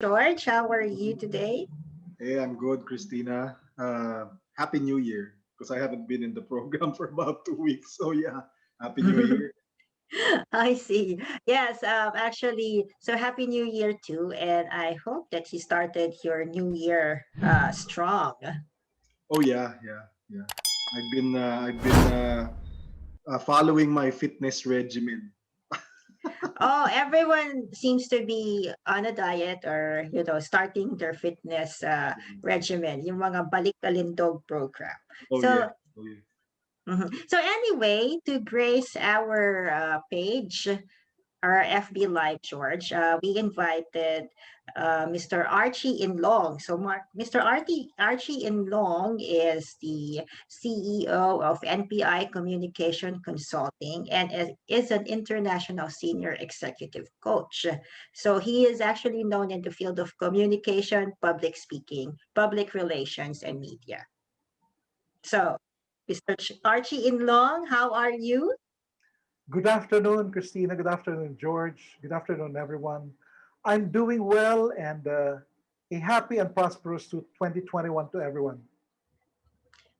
George. How are you today? Hey, I'm good, Cristina. Happy New Year, because I haven't been in the program for about 2 weeks. So yeah, Happy New Year. I see. Yes, actually, so Happy New Year too, and I hope that you started your new year strong. Oh yeah. I've been following my fitness regimen. Oh, everyone seems to be on a diet or, starting their fitness regimen, yung mga balik kalindog program. Oh yeah. So, Oh yeah. so anyway, to grace our page, our FB Live, George, we invited Mr. Archie Inlong. So, Mr. Archie Inlong is the CEO of NPI Communication Consulting and is an international senior executive coach. So, he is actually known in the field of communication, public speaking, public relations, and media. So, Mr. Archie Inlong, how are you? Good afternoon, Christina. Good afternoon, George. Good afternoon, everyone. I'm doing well and a happy and prosperous to 2021 to everyone.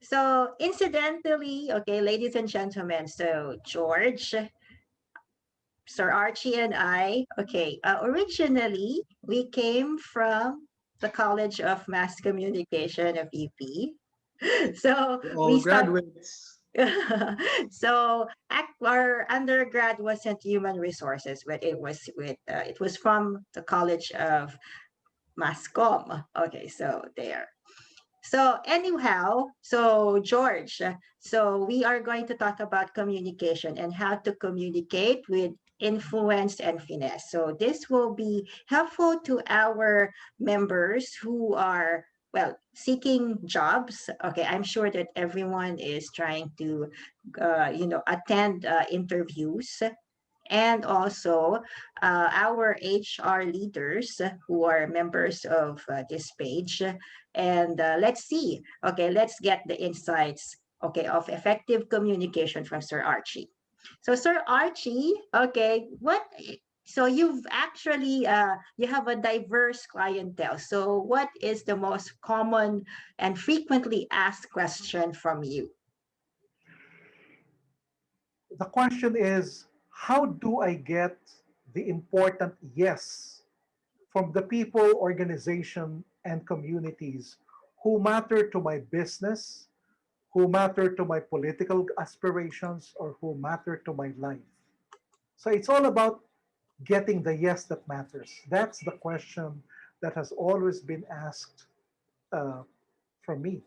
So, incidentally, okay, ladies and gentlemen, so George, Sir Archie, and I, okay, originally we came from the College of Mass Communication of EP. So We're we all start. graduates. So our undergrad wasn't human resources, but it was from the College of Masscom. Okay, so there. So anyhow, so George, so we are going to talk about communication and how to communicate with influence and finesse. So this will be helpful to our members who are seeking jobs. Okay, I'm sure that everyone is trying to attend interviews, and also our HR leaders who are members of this page. And let's see. Okay, let's get the insights. Okay, of effective communication from Sir Archie. So, Sir Archie, okay, what? So you've actually you have a diverse clientele. So, what is the most common and frequently asked question from you? The question is how do I get the important yes from the people, organization, and communities who matter to my business, who matter to my political aspirations, or who matter to my life? So it's all about getting the yes that matters. That's the question that has always been asked uh, from me.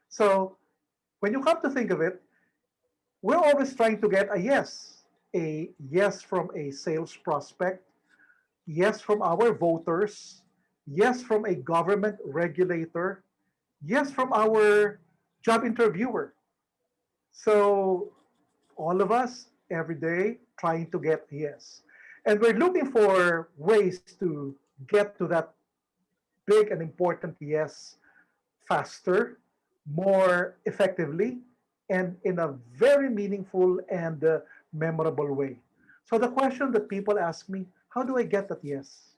So when you come to think of it, we're always trying to get a yes from a sales prospect, yes from our voters, yes from a government regulator, yes from our job interviewer. So all of us every day trying to get yes. And we're looking for ways to get to that big and important yes faster, more effectively, and in a very meaningful and memorable way. So the question that people ask me, how do I get that yes?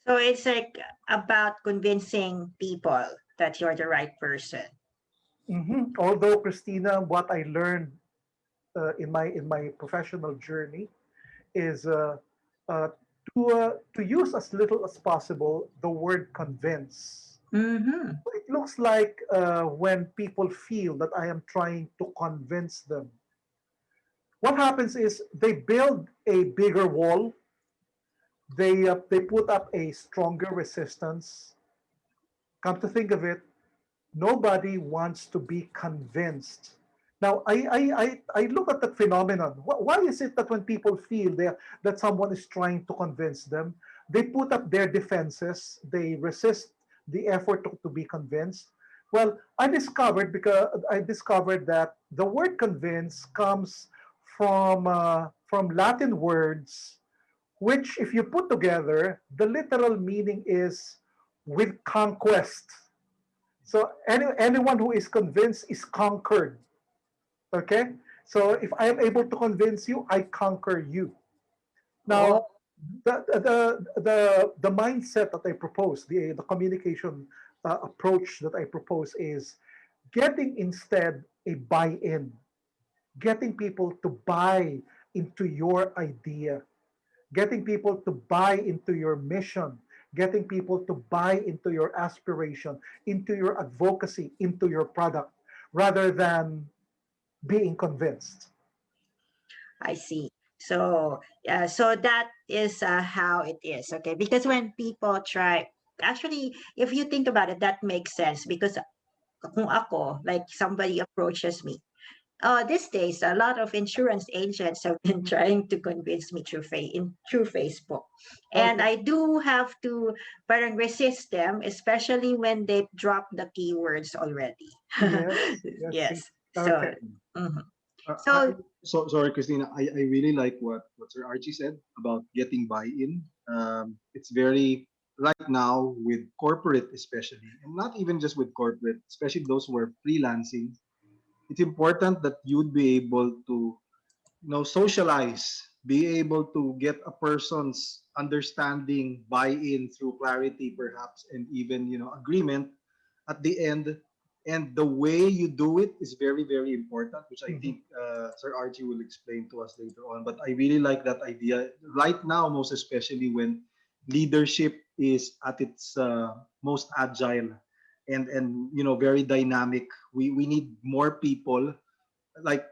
So it's like about convincing people that you're the right person. Although Christina, what I learned in my professional journey is uh, to use as little as possible the word convince. Mm-hmm. It looks like when people feel that I am trying to convince them, what happens is they build a bigger wall. They put up a stronger resistance. Come to think of it, nobody wants to be convinced. Now, I look at that phenomenon. Why is it that when people feel that someone is trying to convince them, they put up their defenses, they resist the effort to be convinced? Well, I discovered that the word convince comes from Latin words, which, if you put together, the literal meaning is with conquest. So anyone who is convinced is conquered. Okay? So if I am able to convince you, I conquer you. Oh, Now, The mindset that I propose, the communication approach that I propose is getting instead a buy-in, getting people to buy into your idea, getting people to buy into your mission, getting people to buy into your aspiration, into your advocacy, into your product, rather than being convinced. I see. So, so that is how it is. Okay. Because when people try, actually, if you think about it, that makes sense. Because kung ako, like somebody approaches me, these days, a lot of insurance agents have been trying to convince me through Facebook. And Okay. I do have to parang resist them, especially when they drop the keywords already. Yes. Yes. See. Yes. So, Okay. mhm. I, So so sorry, Christina. I really like what Sir Archie said about getting buy-in. It's very right now with corporate, especially, and not even just with corporate, especially those who are freelancing. It's important that you'd be able to socialize, be able to get a person's understanding, buy-in through clarity, perhaps, and even agreement at the end. And the way you do it is very, very important, which I Mhm. think Sir Archie will explain to us later on. But I really like that idea right now, most especially when leadership is at its most agile and very dynamic. We need more people, like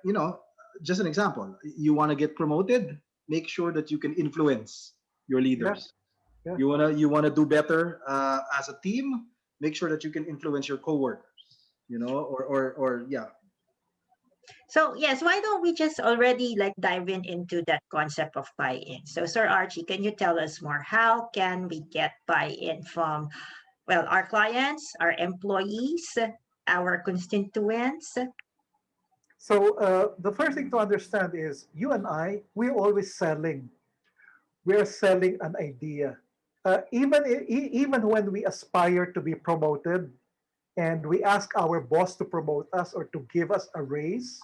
just an example. You want to get promoted, make sure that you can influence your Yeah. leaders. Yeah. You want to do better as a team, make sure that you can influence your coworkers, or yeah. So yes, why don't we just already like dive into that concept of buy-in? So Sir Archie, can you tell us more? How can we get buy-in from, well, our clients, our employees, our constituents? So the first thing to understand is you and I, we're always selling. We're selling an idea. Even when we aspire to be promoted and we ask our boss to promote us or to give us a raise,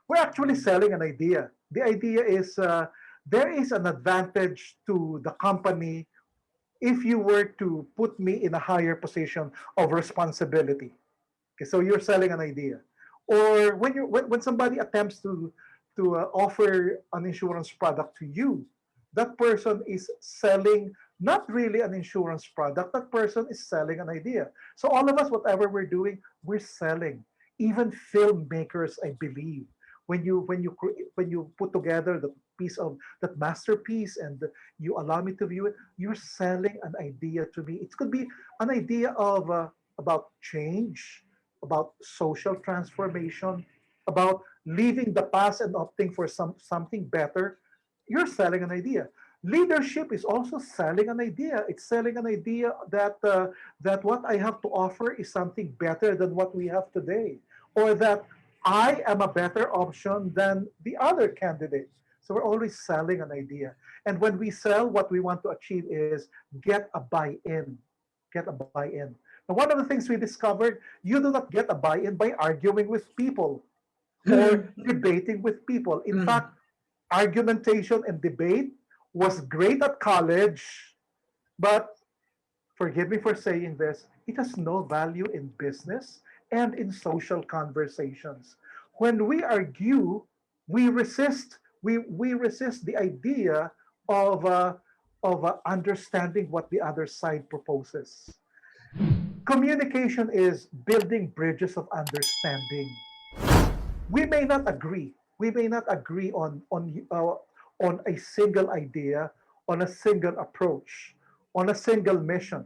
we're actually selling an idea. The idea is there is an advantage to the company if you were to put me in a higher position of responsibility. Okay, so you're selling an idea. Or when somebody attempts to offer an insurance product to you, that person is selling not really an insurance product. That person is selling an idea. So all of us, whatever we're doing, we're selling. Even filmmakers, I believe, when you put together the piece of that masterpiece and you allow me to view it, you're selling an idea to me. It could be an idea of about change, about social transformation, about leaving the past and opting for something better. You're selling an idea. Leadership is also selling an idea. It's selling an idea that what I have to offer is something better than what we have today, or that I am a better option than the other candidate. So we're always selling an idea. And when we sell, what we want to achieve is get a buy-in. Get a buy-in. Now, one of the things we discovered, you do not get a buy-in by arguing with people or debating with people. In fact, argumentation and debate was great at college, but forgive me for saying this, it has no value in business and in social conversations. When we argue, we resist. We resist the idea of understanding what the other side proposes. Communication is building bridges of understanding. We may not agree. We may not agree on a single idea, on a single approach, on a single mission.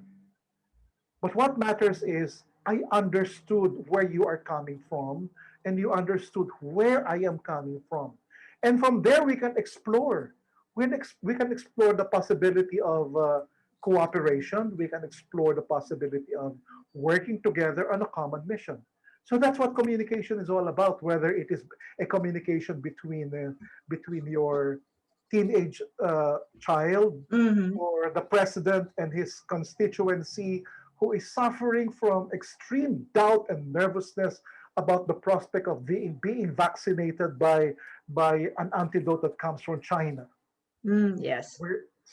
But what matters is I understood where you are coming from, and you understood where I am coming from. And from there, we can explore. We can explore the possibility of cooperation. We can explore the possibility of working together on a common mission. So that's what communication is all about, whether it is a communication between your teenage child Mhm. or the president and his constituency who is suffering from extreme doubt and nervousness about the prospect of being vaccinated by an antidote that comes from China. Yes.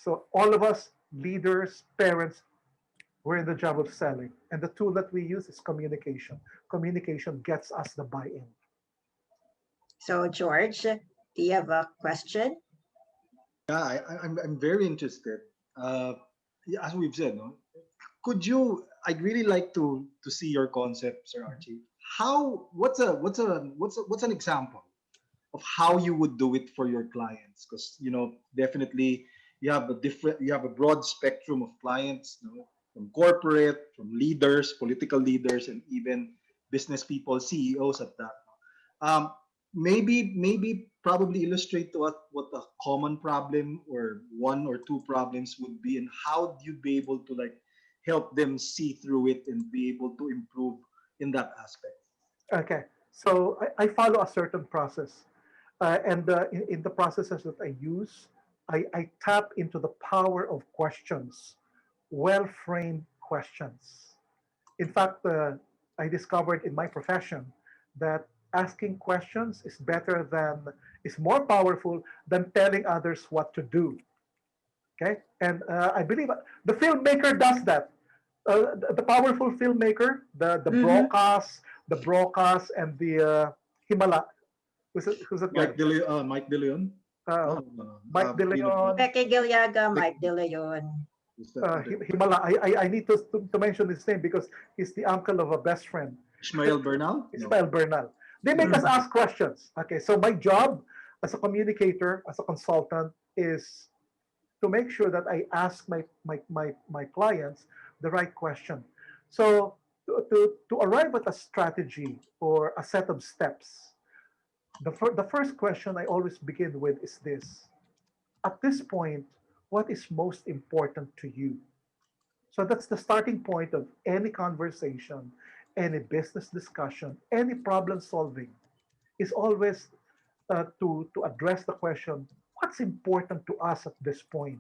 So all of us, leaders, parents, we're in the job of selling. And the tool that we use is communication. Communication gets us the buy-in. So, George, do you have a question? Yeah, I'm very interested. Yeah, as we've said, no, could you? I'd really like to see your concept, Sir Archie. How? What's an example of how you would do it for your clients? Because definitely you have a broad spectrum of clients, from corporate, from leaders, political leaders, and even business people, CEOs at that. Um, maybe probably illustrate to us what a common problem or one or two problems would be, and how you'd be able to like help them see through it and be able to improve in that aspect. Okay, so I follow a certain process. And in the processes that I use, I tap into the power of questions, well framed questions. In fact, I discovered in my profession that asking questions is more powerful than telling others what to do. Okay, and I believe the filmmaker does that. The powerful filmmaker, Mm-hmm. The broadcast, and the Himala. Who's that guy? Mike De Leon. Uh, No, no, no. Mike De Pino, Leon, Becky Gilliaga, Vic- Mike De Leon. who's that? Himala. I need to mention his name because he's the uncle of a best friend, Ishmael Bernal? No. Ismael Bernal. They make us Mhm. ask questions. Okay, so my job as a communicator, as a consultant, is to make sure that I ask my clients the right question. So to arrive at a strategy or a set of steps, the first question I always begin with is this. At this point, what is most important to you? So that's the starting point of any conversation, any business discussion, any problem solving is always to address the question, what's important to us at this point?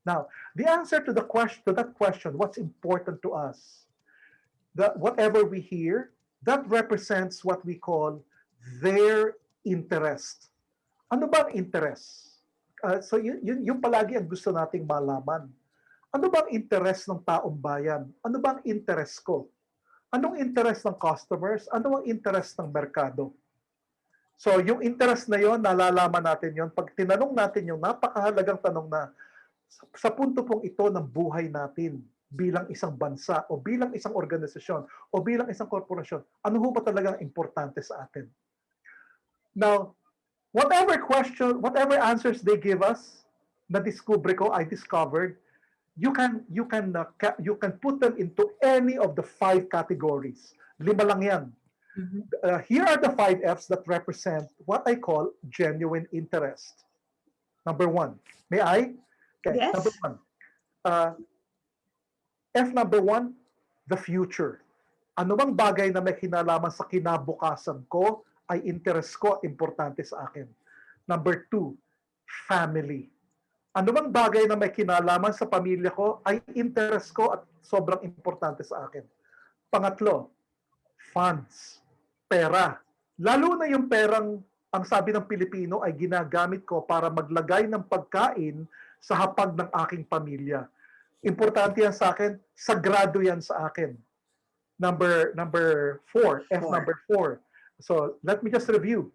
Now, the answer to the question to that question, what's important to us, that whatever we hear, that represents what we call their interest. Ano bang interest? So yun palagi ang gusto nating malaman. Ano bang interest ng taong bayan? Ano bang interest ko? Anong interest ng customers? Ano ang interest ng merkado? So yung interest na yon, nalalaman natin yon pag tinanong natin yung napakahalagang tanong na sa punto pong ito ng buhay natin bilang isang bansa o bilang isang organisasyon o bilang isang korporasyon, ano ho ba talagang importante sa atin? Now, whatever answers they give us, I discovered, you can put them into any of the 5 categories. Lima lang yan. Mhm. Here are the 5 Fs that represent what I call genuine interest. Number 1. May I? Okay. Number Yes. 1. Uh, F number 1, the future. Ano bang bagay na may kinalaman sa kinabukasan ko ay interest ko at importante sa akin. Number 2, family. Ano bang bagay na may kinalaman sa pamilya ko ay interest ko at sobrang importante sa akin. Pangatlo, funds, pera. Lalo na yung perang, ang sabi ng Pilipino, ay ginagamit ko para maglagay ng pagkain sa hapag ng aking pamilya. Importante yan sa akin, sagrado yan sa akin. Number 4, F Four. number 4. So, let me just review.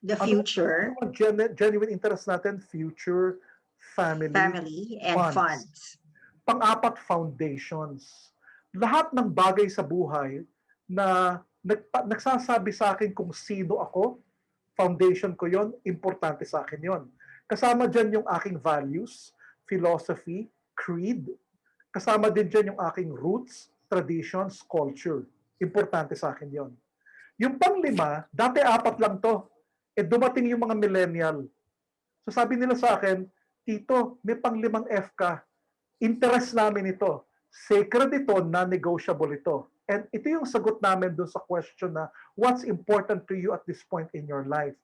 The Ano future, ang genuine interest natin? Future, family, family, and funds. funds. Pang-apat, foundations. Lahat ng bagay sa buhay na nagsasabi sa akin kung sino ako, foundation ko yon, importante sa akin yon. Kasama dyan yung aking values, philosophy, creed. Kasama din dyan yung aking roots, traditions, culture. Importante sa akin yon. Yung pang-5, dati 4 lang to. Dumating yung mga millennial. So sabi nila sa akin, Tito, may pang-5 F ka. Interest namin ito. Sacred ito, non-negotiable ito. And ito yung sagot namin doon sa question na, what's important to you at this point in your life?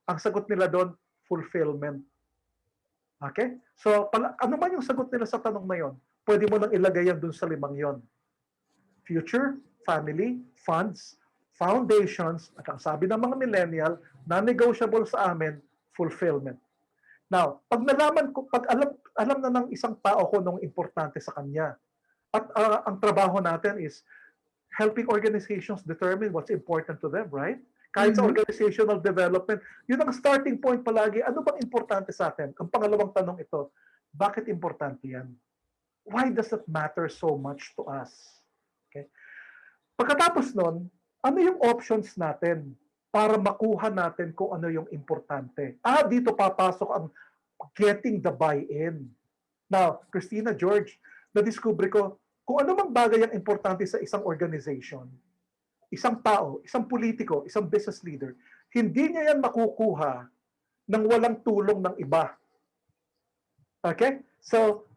Ang sagot nila doon, fulfillment. Okay? So, ano man yung sagot nila sa tanong na yon, pwede mo nang ilagay yan doon sa 5 yon. Future, family, funds, foundations, at ang sabi ng mga millennial, non-negotiable sa amin, fulfillment. Now, pag nalaman ko, pag alam na ng isang tao ko nung importante sa kanya, at ang trabaho natin is helping organizations determine what's important to them, right? Kahit sa Mhm. organizational development, yun ang starting point palagi. Ano bang importante sa atin? Ang pangalawang tanong ito, bakit importante yan? Why does it matter so much to us? Okay? Pagkatapos nun, ano yung options natin para makuha natin kung ano yung importante? Dito papasok ang getting the buy-in. Now, Cristina, George, na-discover ko kung ano mang bagay ang importante sa isang organization, isang tao, isang politiko, isang business leader, hindi niya yan makukuha nang walang tulong ng iba. Okay? So,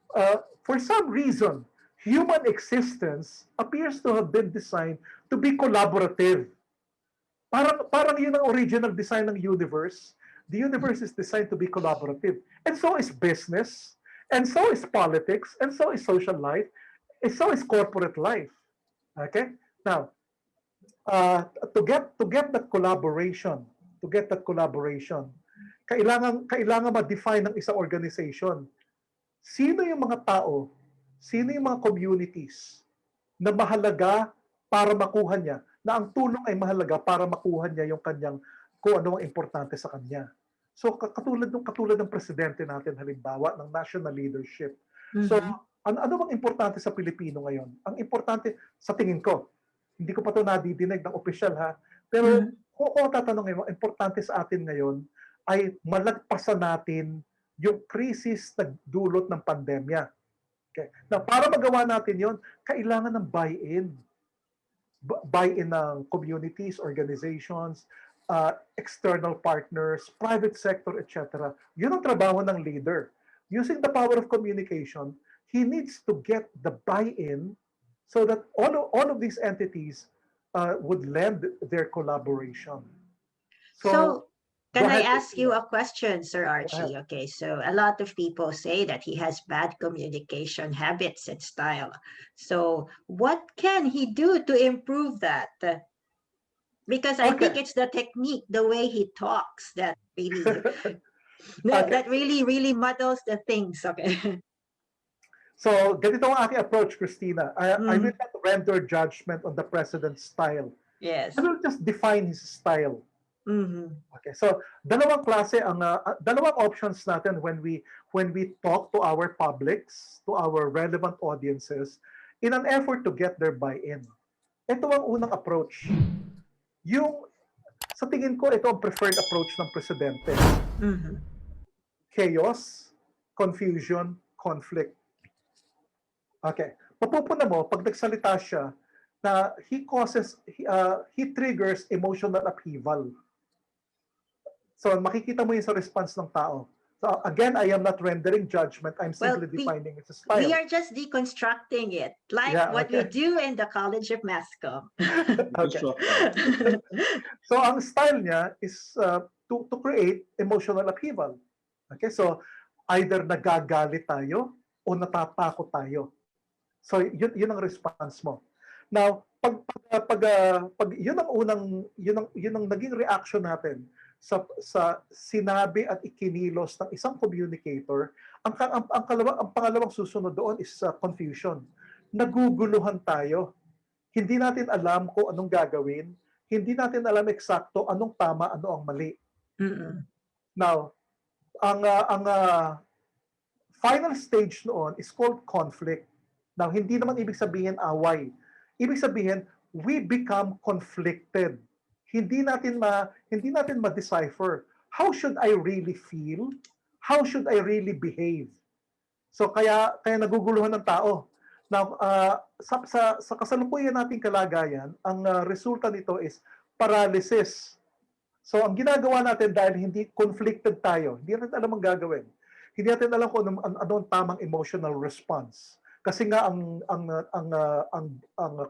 for some reason, human existence appears to have been designed to be collaborative. Parang yun ang original design ng universe. The universe is designed to be collaborative. And so is business, and so is politics, and so is social life, and so is corporate life. Okay? Now, to get that collaboration, kailangan ma-define ng isang organization. Sino yung mga tao, sino yung mga communities na mahalaga para makuha niya, na ang tulong ay mahalaga para makuha niya yung kanyang kung ano ang importante sa kanya. So katulad ng presidente natin halimbawa ng national leadership. So Mhm. ano bang importante sa Pilipino ngayon? Ang importante sa tingin ko, hindi ko pa ito nadidinig ng opisyal ha, pero Mhm. kung tatanungin mo, importante sa atin ngayon ay malagpasan natin yung krisis na dulot ng pandemya. Okay. Na para magawa natin yon, kailangan ng buy-in. Buy-in ng communities, organizations, external partners, private sector, etc. Yun ang trabaho ng leader. Using the power of communication, he needs to get the buy-in so that all of these entities would lend their collaboration. So, So, go can I ahead, ask you Christina. a question, Sir Go ahead. Archie? Okay, so a lot of people say that he has bad communication habits and style. So, what can he do to improve that? Because I think Okay. it's the technique, the way he talks that really Okay. that really muddles the things. Okay. So, ganito ang aking approach, Christina. I will Mm, not render judgment on the president's style. I yes. will just define his style. Mm-hmm. Okay. So, dalawang options natin when we talk to our publics, to our relevant audiences in an effort to get their buy-in. Ito ang unang approach. Yung sa tingin ko ito ang preferred approach ng presidente. Mm-hmm. Chaos, confusion, conflict. Okay. Mapupuna mo, pag nagsalita siya, na he triggers emotional upheaval. So, makikita mo yun sa response ng tao. So, again, I am not rendering judgment. I'm Well, simply defining its we style. are just deconstructing it, like Yeah, what we okay. do in the College of Mass Comm. Okay. Deconstruct. So, ang style niya is to create emotional upheaval. Okay, so either nagagalit tayo o natatakot tayo. So, yun ang response mo. Now, pag yun ang yun ang naging reaction natin sa sinabi at ikinilos ng isang communicator, ang pangalawang susunod doon is confusion. Naguguluhan tayo. Hindi natin alam kung anong gagawin. Hindi natin alam eksakto anong tama, ano ang mali. Mm-mm. Now, ang final stage noon is called conflict. Now, hindi naman ibig sabihin away. Ibig sabihin, we become conflicted. Hindi natin ma-decipher. How should I really feel? How should I really behave? So kaya naguguluhan ng tao. Now, sa kasalukuyan nating kalagayan, ang resulta nito is paralysis. So ang ginagawa natin dahil hindi conflicted tayo, hindi natin alam ang gagawin. Hindi natin alam kung ano ang tamang emotional response. Kasi nga ang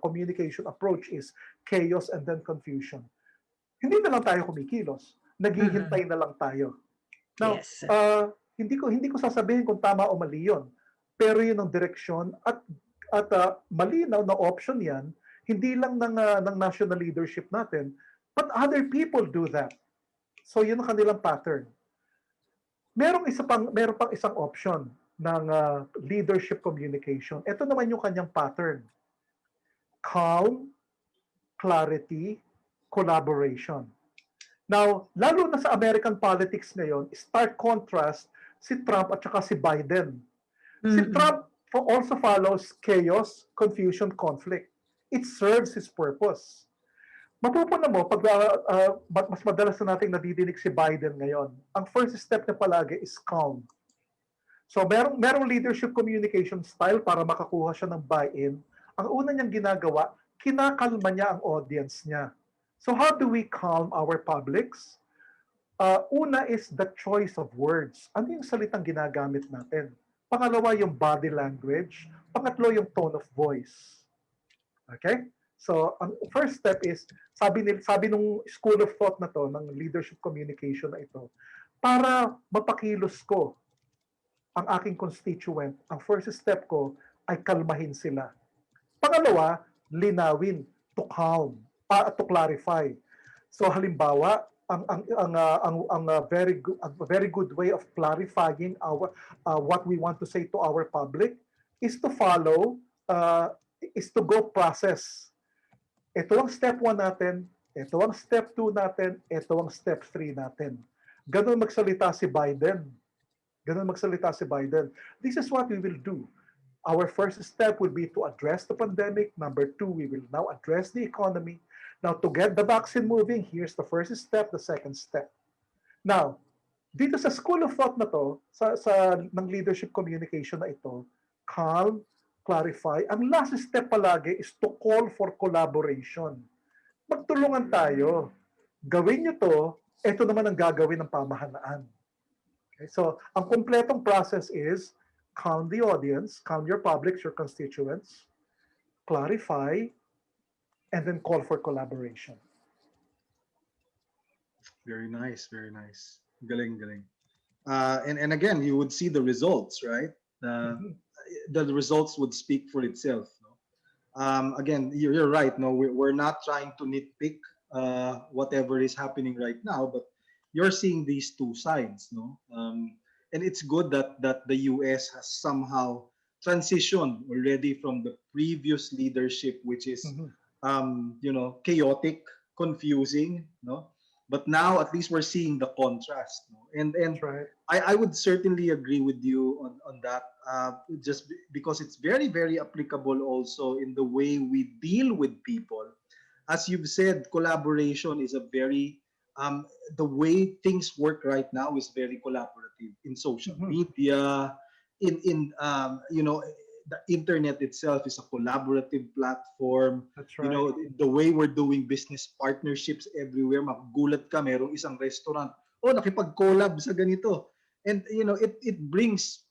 communication approach is chaos and then confusion. Hindi na lang tayo kumikilos. Naghihintay na lang tayo. Now, Yes. hindi ko sasabihin kung tama o mali 'yon. Pero 'yun ang direksyon at malinaw na option 'yan, hindi lang ng national leadership natin, but other people do that. So 'yun ang kanilang pattern. Meron pang isang option ng leadership communication. Ito naman yung kanyang pattern. Calm, clarity, collaboration. Now, lalo na sa American politics ngayon, stark contrast si Trump at saka si Biden. Si Trump also follows chaos, confusion, conflict. It serves his purpose. Mapupuna mo, pag mas madalas na nating nadidinig si Biden ngayon, ang first step niya palagi is calm. So merong leadership communication style para makakuha siya ng buy-in. Ang una niyang ginagawa, kinakalma niya ang audience niya. So how do we calm our publics? Una is the choice of words. Ano yung salitang ginagamit natin? Pangalawa, yung body language. Pangatlo, yung tone of voice. Okay? So, ang first step is, sabi nung school of thought na to, ng leadership communication na ito, para mapakilos ko ang aking constituent, ang first step ko ay kalmahin sila. Pangalawa, linawin, to calm, to clarify. So halimbawa, ang very good way of clarifying our what we want to say to our public is to follow is to go process. Ito ang step 1 natin, ito ang step 2 natin, ito ang step 3 natin. Ganun magsalita si Biden. This is what we will do. Our first step will be to address the pandemic. Number 2, we will now address the economy. Now, to get the vaccine moving, here's the first step, the second step. Now, dito sa school of thought na to, ng leadership communication na ito, calm, clarify, ang last step palagi is to call for collaboration. Magtulungan tayo. Gawin nyo to, ito naman ang gagawin ng pamahalaan. Okay? So, ang kompletong process is calm the audience, calm your publics, your constituents, clarify, and then call for collaboration. Very nice, very nice. Galing. And again, you would see the results, right? The results would speak for itself. No? Again, you're right. No, we're not trying to nitpick whatever is happening right now, but you're seeing these two sides. No, and it's good that the US has somehow transitioned already from the previous leadership, which is chaotic, confusing, no. But now at least we're seeing the contrast, no? And right. I would certainly agree with you on that, just because it's very, very applicable also in the way we deal with people. As you've said, collaboration is a very the way things work right now is very collaborative in social media, in the internet itself is a collaborative platform. That's right. The way we're doing business partnerships everywhere, magugulat ka, merong isang restaurant, nakipag-collab sa ganito. And it brings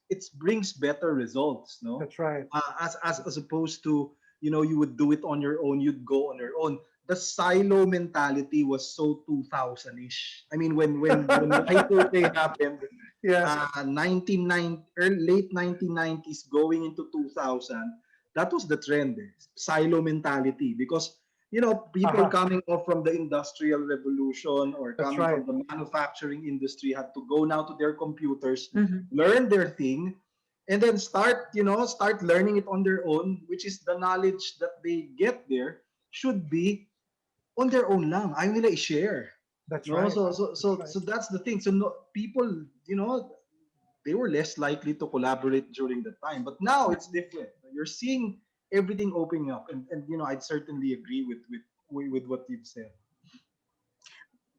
better results, no? That's right. As opposed to, you would do it on your own, you'd go on your own. The silo mentality was so 2000-ish. I mean, when I2K happened, yes. Late 1990s going into 2000, that was the trend, silo mentality, because people coming off from the industrial revolution or coming from the manufacturing industry had to go now to their computers, learn their thing, and then start learning it on their own, which is the knowledge that they get there should be on their own lang. Ayaw nila i-share. That's right. So that's the thing. So people, they were less likely to collaborate during the time. But now it's different. You're seeing everything opening up, and I'd certainly agree with what you've said.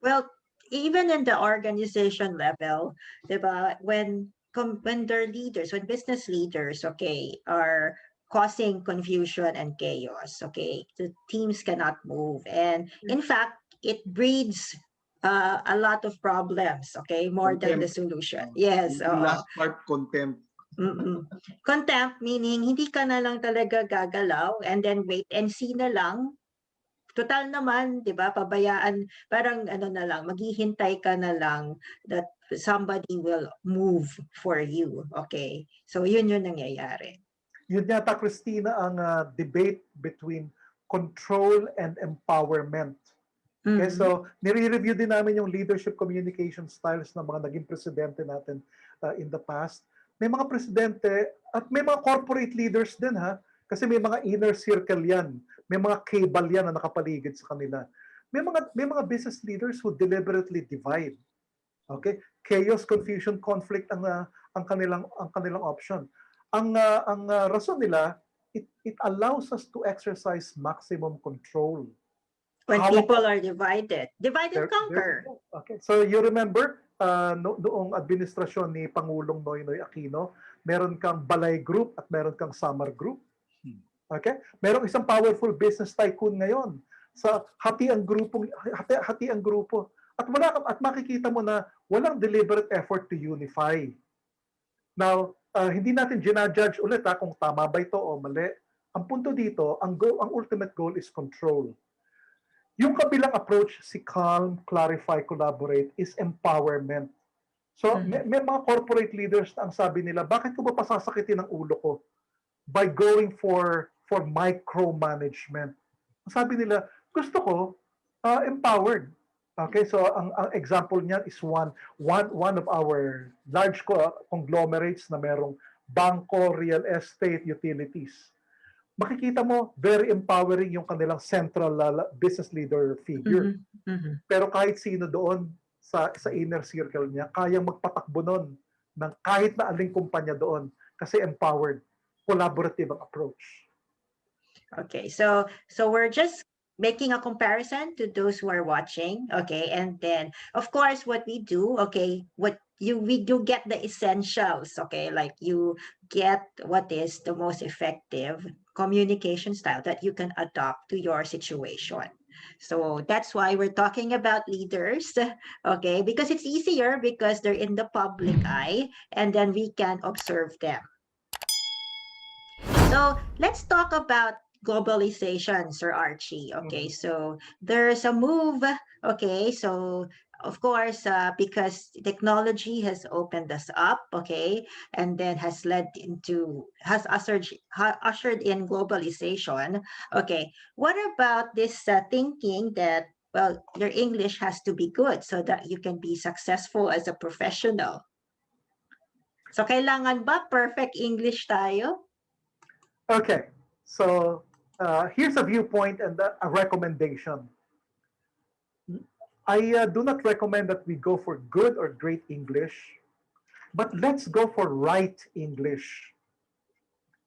Well, even in the organization level, diba, when their leaders, when business leaders, are causing confusion and chaos, the teams cannot move, and in fact, it breeds a lot of problems, more than the solution. Yes. The last part, contempt. Contempt meaning hindi ka na lang talaga gagalaw, and then wait and see na lang. Total naman, di ba, pabayaan, parang na lang, maghihintay ka na lang that somebody will move for you. Okay? So, yun nangyayari. Yun yata, Cristina, ang debate between control and empowerment Okay, Mhm. so nire-review din namin yung leadership communication styles ng mga naging presidente natin in the past. May mga presidente at may mga corporate leaders din ha, kasi may mga inner circle yan. May mga cable yan na nakapaligid sa kanila. May mga business leaders who deliberately divide. Okay? Chaos, confusion, conflict ang kanilang option. Ang rason nila, it allows us to exercise maximum control. When Hawak people are divide and there you conquer. go. Okay. So you remember, noong administrasyon ni Pangulong Noynoy Aquino, meron kang Balay Group at meron kang Samar Group. Okay? Merong isang powerful business tycoon ngayon sa hati ang grupo. At makikita mo na walang deliberate effort to unify. Now, hindi natin ginajudge ulit kung tama ba ito o mali. Ang punto dito, ang ultimate goal is control. Yung kabilang approach, si calm, clarify, collaborate, is empowerment. So, may mga corporate leaders na ang sabi nila, bakit ko ba pasasakitin ang ulo ko by going for micromanagement? Ang sabi nila, gusto ko empowered. Okay, so ang example niyan is one of our large conglomerates na merong bangko, real estate, utilities. Makikita mo, very empowering yung kanilang central business leader figure. Pero kahit sino doon sa inner circle niya, kayang magpatakbo nun ng kahit na aling kumpanya doon kasi empowered, collaborative ang approach. Okay, so we're just making a comparison to those who are watching. Okay, and then of course what we do, okay, we do get the essentials. Okay, like you get what is the most effective communication style that you can adopt to your situation. So that's why we're talking about leaders, okay, because it's easier because they're in the public eye and then we can observe them. So let's talk about globalization, Sir Archie. Okay, so there's a move. Okay, so of course, because technology has opened us up, okay, and then has ushered in globalization. Okay, what about this thinking that, well, your English has to be good so that you can be successful as a professional? So kailangan ba perfect English tayo? Okay, so here's a viewpoint and a recommendation. I do not recommend that we go for good or great English, but let's go for right English.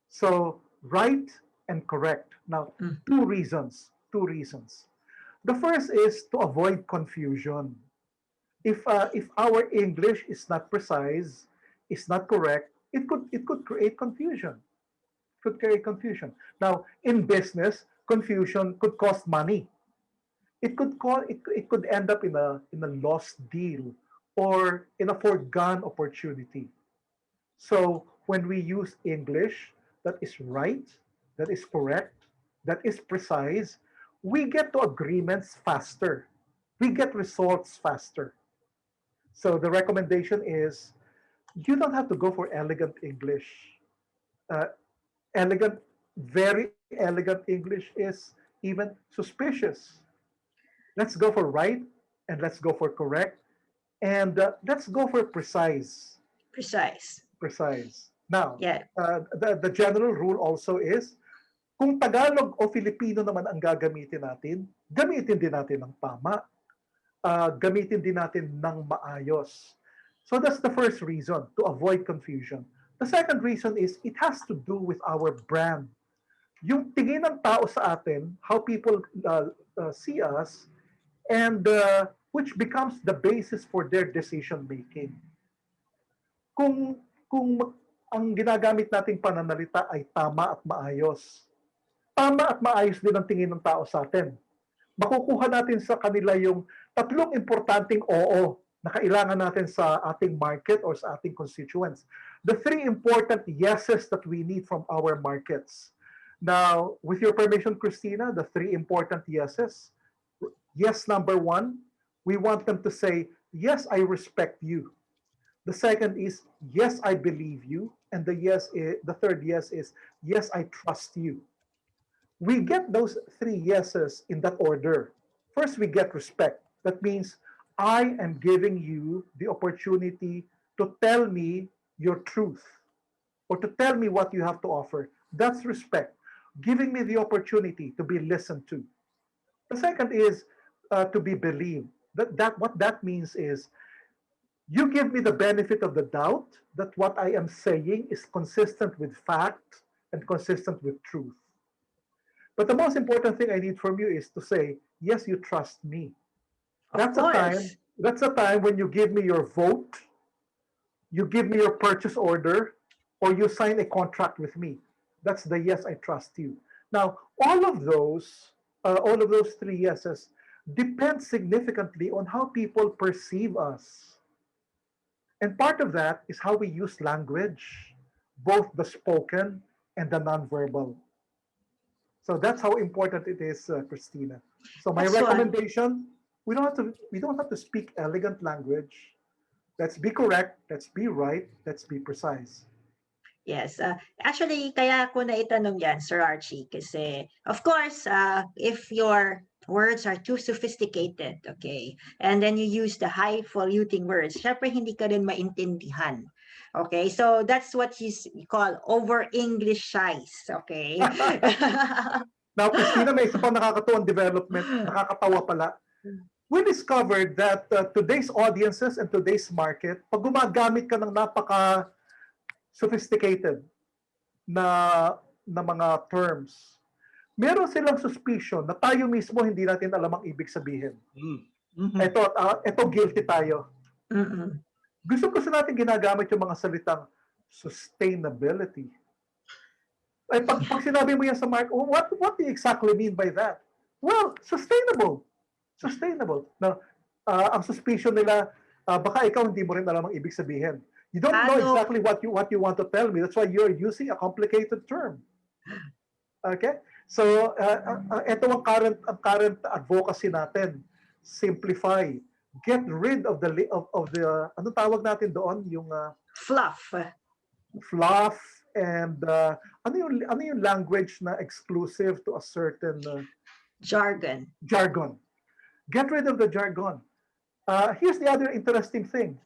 So right and correct. Now, two reasons. The first is to avoid confusion. If our English is not precise, is not correct, it could create confusion. Now, in business, confusion could cost money. It could end up in a lost deal or in a foregone opportunity. So when we use English that is right, that is correct, that is precise, we get to agreements faster. We get results faster. So the recommendation is you don't have to go for elegant English. Uh, elegant, very elegant English is even suspicious. Let's go for right and let's go for correct and let's go for precise. Precise. Now, Yeah. The general rule also is kung Tagalog o Filipino naman ang gagamitin natin, gamitin din natin ng tama. Gamitin din natin ng maayos. So that's the first reason, to avoid confusion. The second reason is it has to do with our brand. Yung tingin ng tao sa atin, how people see us, and which becomes the basis for their decision making. Kung ang ginagamit nating pananalita ay tama at maayos, tama at maayos din ang tingin ng tao sa atin. Makukuha natin sa kanila yung tatlong importanteng oo na kailangan natin sa ating market or sa ating constituents. The three important yeses that we need from our markets. Now, with your permission, Cristina, the three important yeses. Yes, number one, we want them to say, yes, I respect you. The second is, yes, I believe you. And the third yes is, yes, I trust you. We get those three yeses in that order. First, we get respect. That means I am giving you the opportunity to tell me your truth or to tell me what you have to offer. That's respect. Giving me the opportunity to be listened to. The second is to be believed. What that means is you give me the benefit of the doubt that what I am saying is consistent with fact and consistent with truth. But the most important thing I need from you is to say, yes, you trust me. Of course. That's a time when you give me your vote, you give me your purchase order, or you sign a contract with me. That's the yes, I trust you. Now, all of those three yeses depend significantly on how people perceive us. And part of that is how we use language, both the spoken and the nonverbal. So that's how important it is, Christina. So my That's one. recommendation: we don't have to speak elegant language. Let's be correct. Let's be right. Let's be precise. Yes. Actually, kaya ko na itanong yan, Sir Archie, kasi of course, if your words are too sophisticated, okay, and then you use the highfalutin words, syempre hindi ka rin maintindihan. Okay, so that's what you call over-Englishize, okay? Now, Christina, may isa pang nakakatuwang development, nakakatawa pala. We discovered that today's audiences and today's market, pag gumagamit ka ng napaka sophisticated na mga terms, meron silang suspicion na tayo mismo hindi natin alam ang ibig sabihin. Ito guilty tayo. Mm-mm. Gusto natin ginagamit yung mga salitang sustainability. Ay, pag sinabi mo yan sa market, what do you exactly mean by that? Well, sustainable. Sustainable. Now, ang suspicion nila, baka ikaw hindi mo rin alam ang ibig sabihin. You don't know exactly what you want to tell me. That's why you're using a complicated term. Okay? So, ito ang current advocacy natin. Simplify. Get rid of the ano tawag natin doon? Yung fluff and ano yung language na exclusive to a certain jargon. Get rid of the jargon. Here's the other interesting thing.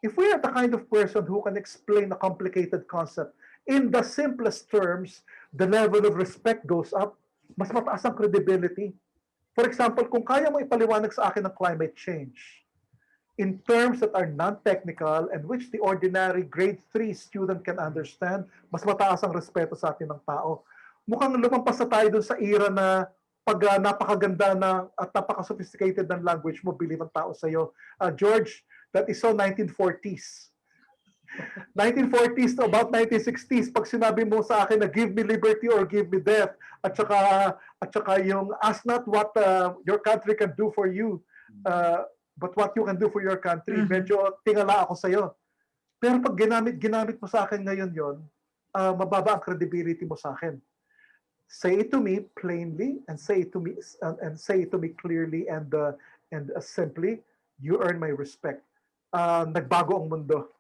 If we are the kind of person who can explain a complicated concept in the simplest terms, the level of respect goes up. Mas mataas ang credibility. For example, kung kaya mo ipaliwanag sa akin ng climate change in terms that are non-technical and which the ordinary grade 3 student can understand, mas mataas ang respeto sa atin ng tao. Mukhang lumampas na tayo dun sa era na pag napakaganda na at napaka-sophisticated ng language mo, believe ang tao sa'yo. George, that is so 1940s. 1940s to about 1960s, pag sinabi mo sa akin na give me liberty or give me death, at saka yung ask not what your country can do for you, but what you can do for your country, medyo tingala ako sa'yo. Pero pag ginamit mo sa akin ngayon yon, mababa ang credibility mo sa akin. Say it to me plainly and say it to me clearly and simply. You earn my respect. Nagbago ang mundo.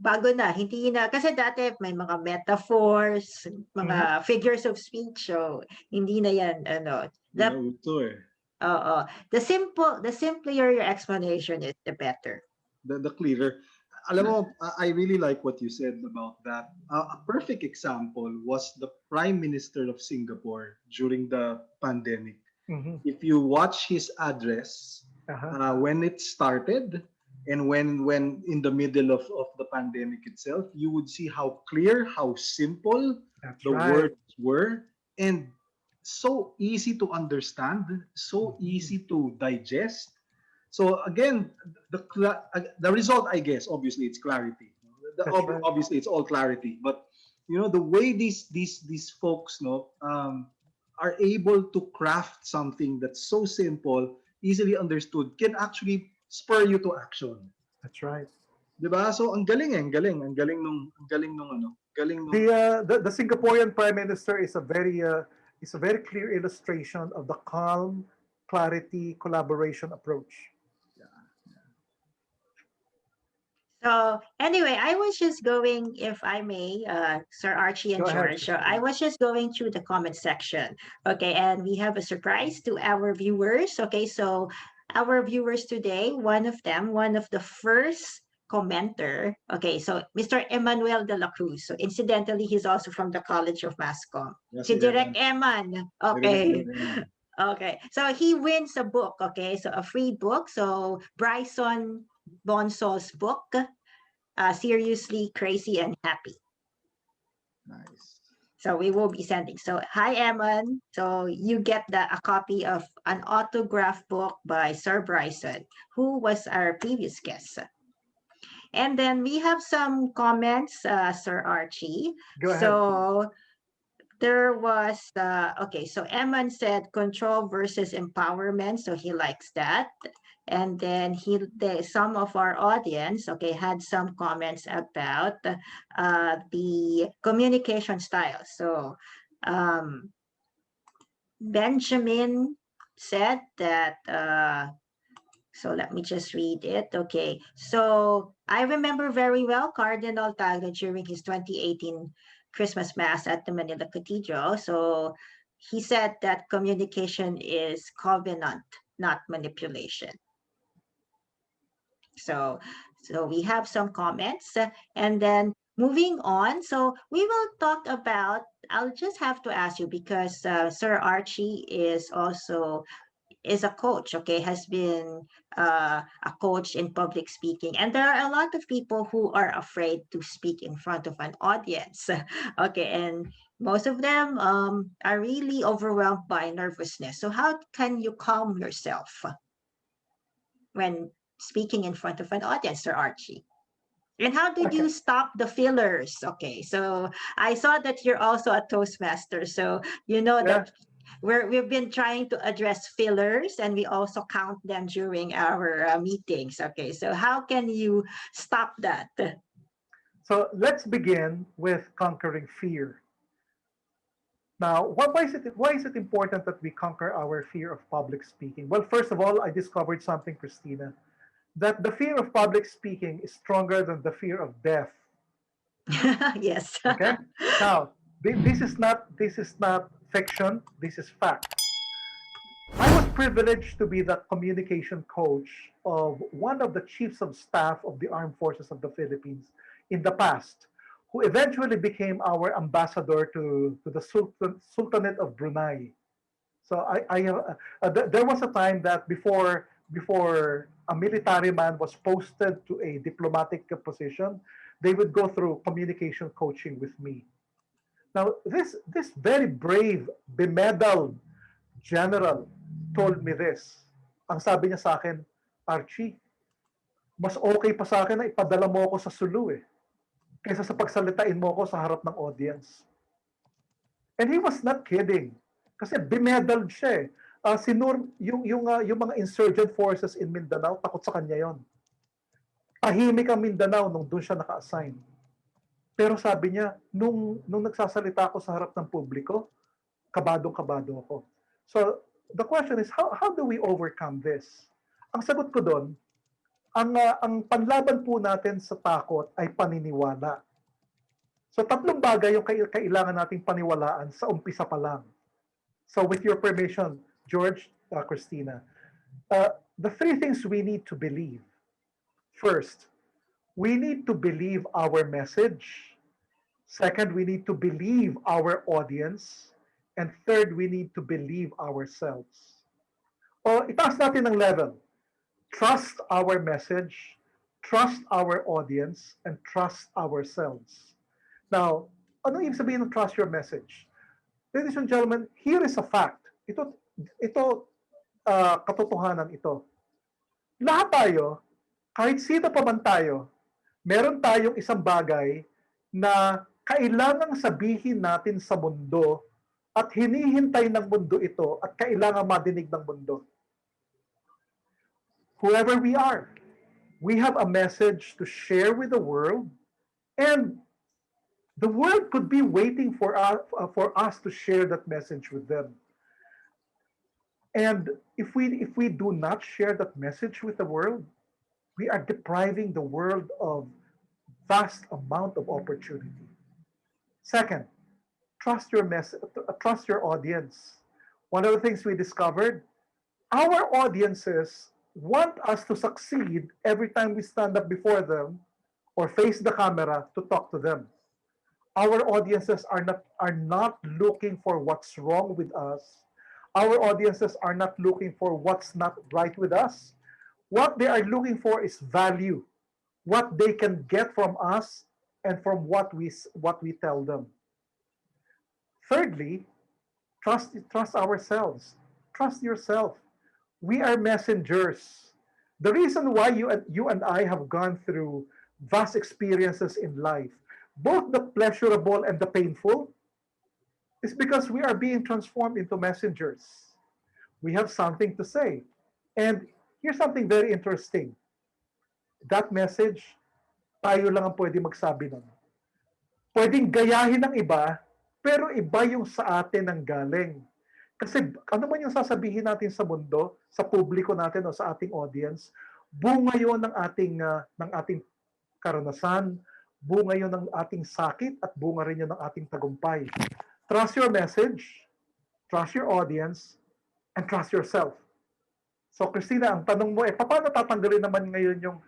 Bago na, hindi na. Kasi dati may mga metaphors, mga figures of speech. So, hindi na yan. The simpler your explanation is, the better. The clearer. Alam mo, I really like what you said about that. A perfect example was the Prime Minister of Singapore during the pandemic. If you watch his address, when it started, and when in the middle of the pandemic itself, you would see how clear, how simple words were, and so easy to understand, so easy to digest. So again, the result, I guess, obviously it's clarity. Obviously, it's all clarity. But the way these folks are able to craft something that's so simple, easily understood, can actually spur you to action. That's right. Diba? So ang galing nung the Singaporean Prime Minister is a very clear illustration of the calm, clarity, collaboration approach. So anyway, I was just going, if I may, Sir Archie and Go ahead, George. So I Christina. was just going through the comment section. Okay, and we have a surprise to our viewers. Okay, so our viewers today, one of them, one of the first commenter. Okay, so Mr. Emmanuel de la Cruz. So incidentally, he's also from the College of Mass Comm. Yeah, Si si Direct Eman. Eman. Direct Okay. Eman. Okay, so he wins a book. Okay, so a free book. So Bryson Bonsol's book, Seriously Crazy and Happy. Nice. So we will be sending. So hi, Eman. So you get a copy of an autograph book by Sir Bryson, who was our previous guest. And then we have some comments, Sir Archie. Go ahead, please. So there was okay, so Eman said control versus empowerment, so he likes that. And then some of our audience, okay, had some comments about the communication style. So Benjamin said that so let me just read it. Okay. So I remember very well Cardinal Tagle during his 2018 Christmas Mass at the Manila Cathedral. So he said that communication is covenant, not manipulation. So we have some comments, and then moving on. So we will talk about, I'll just have to ask you because Sir Archie is a coach, okay, has been a coach in public speaking. And there are a lot of people who are afraid to speak in front of an audience. Okay, and most of them are really overwhelmed by nervousness. So how can you calm yourself when speaking in front of an audience, Sir Archie? And how did Okay. you stop the fillers? Okay, so I saw that you're also a Toastmaster. So you know Yeah. that we've been trying to address fillers and we also count them during our meetings. Okay, so how can you stop that? So let's begin with conquering fear. Now, why is it important that we conquer our fear of public speaking? Well, first of all, I discovered something, Christina, that the fear of public speaking is stronger than the fear of death. Yes. Okay. Now, this is not fiction. This is fact. I was privileged to be the communication coach of one of the chiefs of staff of the Armed Forces of the Philippines in the past, who eventually became our ambassador to the Sultanate of Brunei. So there was a time that before a military man was posted to a diplomatic position, they would go through communication coaching with me. Now, this very brave, bemedaled general told me this. Ang sabi niya sa akin, Archie, mas okay pa sa akin na ipadala mo ako sa Sulu kaysa sa pagsalitain mo ako sa harap ng audience. And he was not kidding. Kasi bemedaled siya yung mga insurgent forces in Mindanao, takot sa kanya yon. Tahimik ang Mindanao nung doon siya naka-assign. Pero sabi niya, nung nagsasalita ako sa harap ng publiko, kabadong-kabado ako. So, the question is, how do we overcome this? Ang sagot ko doon, ang panlaban po natin sa takot ay paniniwala. So, tatlong bagay yung kailangan nating paniwalaan sa umpisa pa lang. So, with your permission, George, Christina, the three things we need to believe. First, we need to believe our message. Second, we need to believe our audience. And third, we need to believe ourselves. O itaas natin ang level. Trust our message, trust our audience, and trust ourselves. Now, ano ibig sabihin ng trust your message? Ladies and gentlemen, here is a fact. Ito katotohanan ito. Lahat tayo, kahit sino pa man tayo, meron tayong isang bagay na kailangang sabihin natin sa mundo at hinihintay ng mundo ito at kailangan madinig ng mundo. Whoever we are, we have a message to share with the world, and the world could be waiting for us to share that message with them. And if we do not share that message with the world, we are depriving the world of vast amount of opportunity. Second, trust your audience. One of the things we discovered, our audiences want us to succeed every time we stand up before them or face the camera to talk to them. Our audiences are not looking for what's wrong with us. Our audiences are not looking for what's not right with us. What they are looking for is value, what they can get from us and from what we tell them. Thirdly, trust ourselves. Trust yourself. We are messengers. The reason why you and I have gone through vast experiences in life, both the pleasurable and the painful, is because we are being transformed into messengers. We have something to say. And here's something very interesting. That message, tayo lang ang pwede magsabi nun. Pwedeng gayahin ng iba, pero iba yung sa atin ang galing. Kasi ano man yung sasabihin natin sa mundo, sa publiko natin o sa ating audience, bunga yon ng ating karanasan, bunga yon ng ating sakit at bunga rin yon ng ating tagumpay. Trust your message, trust your audience, and trust yourself. So Christina, ang tanong mo, paano tatanggalin naman ngayon yung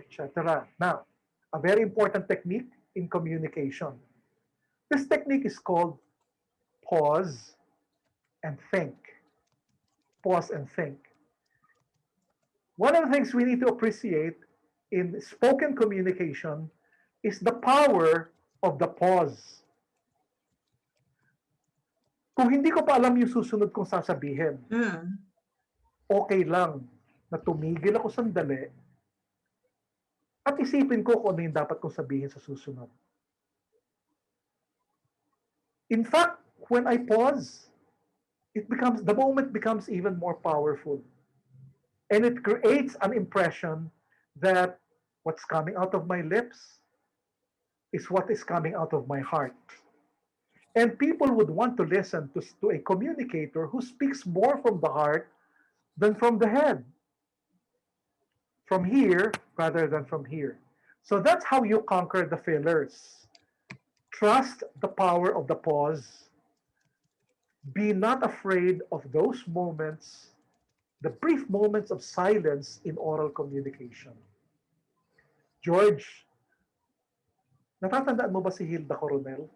etc. Now, a very important technique in communication. This technique is called pause and think. Pause and think. One of the things we need to appreciate in spoken communication is the power of the pause. Kung hindi ko pa alam yung susunod kong sasabihin, okay lang na tumigil ako sandali at isipin ko kung ano yung dapat kong sabihin sa susunod. In fact, when I pause, the moment becomes even more powerful. And it creates an impression that what's coming out of my lips is what is coming out of my heart. And people would want to listen to a communicator who speaks more from the heart than from the head. From here rather than from here. So that's how you conquer the fillers. Trust the power of the pause. Be not afraid of those moments, the brief moments of silence in oral communication. George, natatandaan mo ba si Hilda Coronel?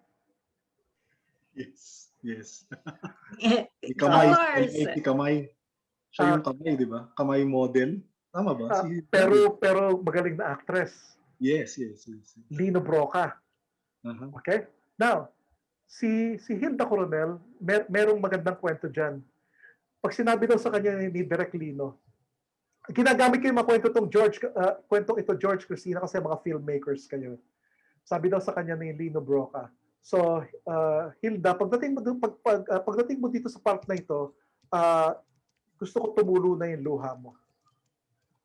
Yes, yes. Of Kamay, course. kamay. Siya yung kamay, di ba? Kamay model. Tama ba? Pero magaling na actress. Yes, yes, yes. Lino Broca. Uh-huh. Okay? Now, si Hilda Coronel, merong magandang kwento dyan. Pag sinabi daw sa kanya ni Direk Lino, ginagamit ko yung mga kwentong ito, George, Cristina, kasi mga filmmakers kayo. Sabi daw sa kanya ni Lino Broca, so, Hilda, pagdating mo dito sa part na ito, gusto ko tumulo na yung luha mo.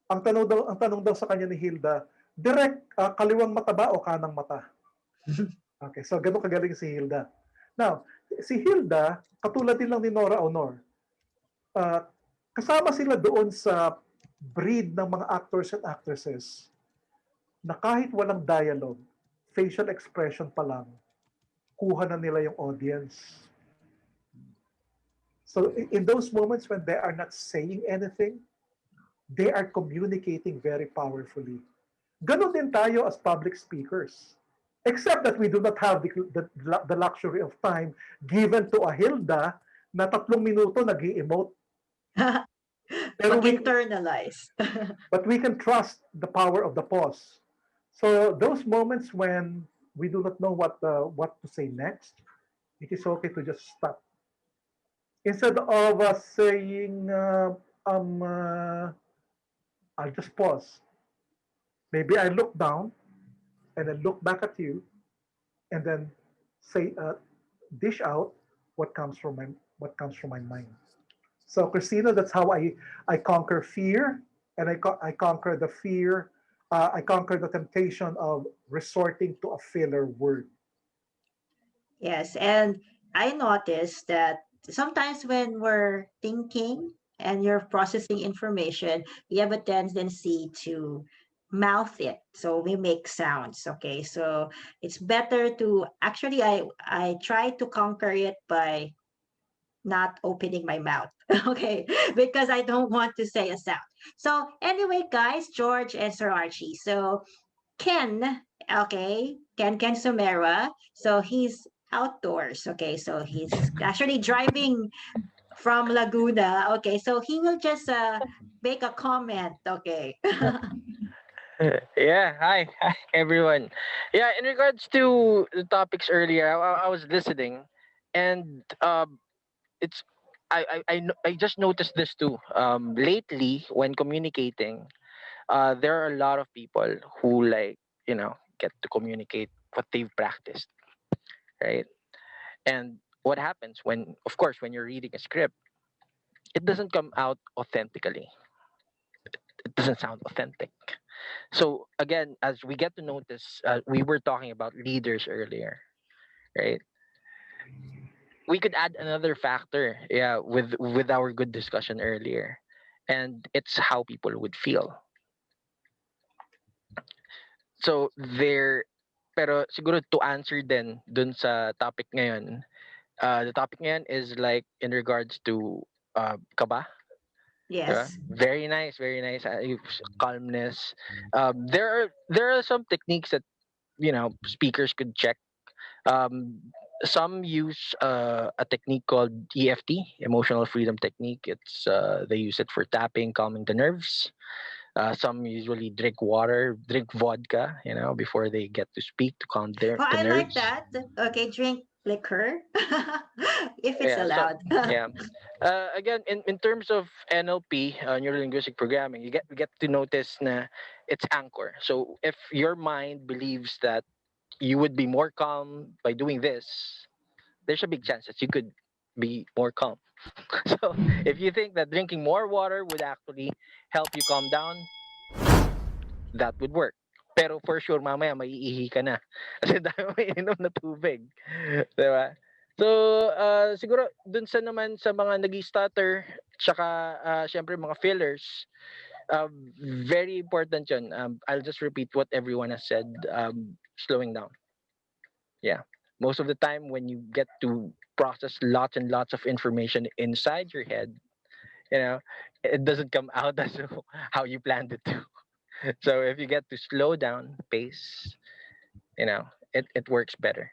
Ang tanong daw sa kanya ni Hilda, Direk, kaliwang mata ba o kanang mata? Okay, so ganun kagaling si Hilda. Now, si Hilda, katulad din lang ni Nora Honor, kasama sila doon sa breed ng mga actors and actresses na kahit walang dialogue, facial expression pa lang, kuha na nila yung audience. So in those moments when they are not saying anything, they are communicating very powerfully. Ganon din tayo as public speakers. Except that we do not have the luxury of time given to a Hilda na 3 minuto nag-i-emote. Mag-internalize. But we can trust the power of the pause. So those moments when we do not know what to say next, it is okay to just stop. Instead of saying, I'll just pause. Maybe I look down and then look back at you and then say, dish out what comes from my mind. So Cristina, that's how I conquer fear, and I conquer the fear. I conquer the temptation of resorting to a filler word. Yes, and I noticed that sometimes when we're thinking and you're processing information, we have a tendency to mouth it. So we make sounds. Okay. So it's better to actually, I try to conquer it by not opening my mouth. Okay. Because I don't want to say a sound. So anyway, guys, George and Sir Archie. So Ken, okay, Ken Somera. So he's outdoors. Okay. So he's actually driving from Laguna. Okay. So he will just make a comment. Okay. Yeah, hi everyone. Yeah, in regards to the topics earlier, I was listening, and it's I just noticed this too. Lately, when communicating, there are a lot of people who like get to communicate what they've practiced, right? And what happens when, of course, when you're reading a script, it doesn't come out authentically. It doesn't sound authentic. So again, as we get to notice, we were talking about leaders earlier, right? We could add another factor, yeah, with our good discussion earlier, and it's how people would feel. So there, pero siguro to answer then dun sa topic ngayon, the topic ngayon is like in regards to kaba. Yeah, Yes. very nice. Calmness. There are some techniques that speakers could check. Um, some use a technique called EFT, emotional freedom technique. It's they use it for tapping, calming the nerves. Some usually drink water, drink vodka, before they get to speak to calm Oh, the I like nerves. that. Okay, drink liquor if it's Yeah, so allowed. yeah. Again, in terms of NLP, neuro linguistic programming, you get to notice na it's anchor. So if your mind believes that you would be more calm by doing this, there's a big chance that you could be more calm. So if you think that drinking more water would actually help you calm down, that would work. Pero for sure, mamaya maiihi ka na. Kasi dahil mo inom na tubig. Di ba? So, siguro, dun sa naman sa mga nag-stutter, tsaka, syempre, mga fillers, uh, very important yun. I'll just repeat what everyone has said, slowing down. Yeah. Most of the time, when you get to process lots and lots of information inside your head, you know, it doesn't come out as how you planned it to. So if you get to slow down pace, you know, it works better.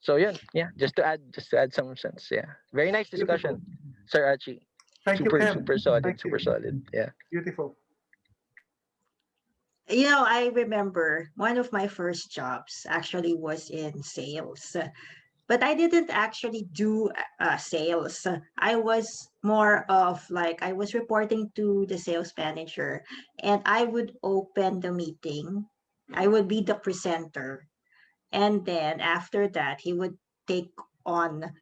So yeah, just to add some sense. Yeah, very nice Beautiful. discussion, Sir Archie. Thank you, Super Ken. super solid, Thank super you. solid. Yeah. Beautiful. I remember one of my first jobs actually was in sales, but I didn't actually do sales. I was more of like I was reporting to the sales manager, and I would open the meeting. I would be the presenter, and then after that take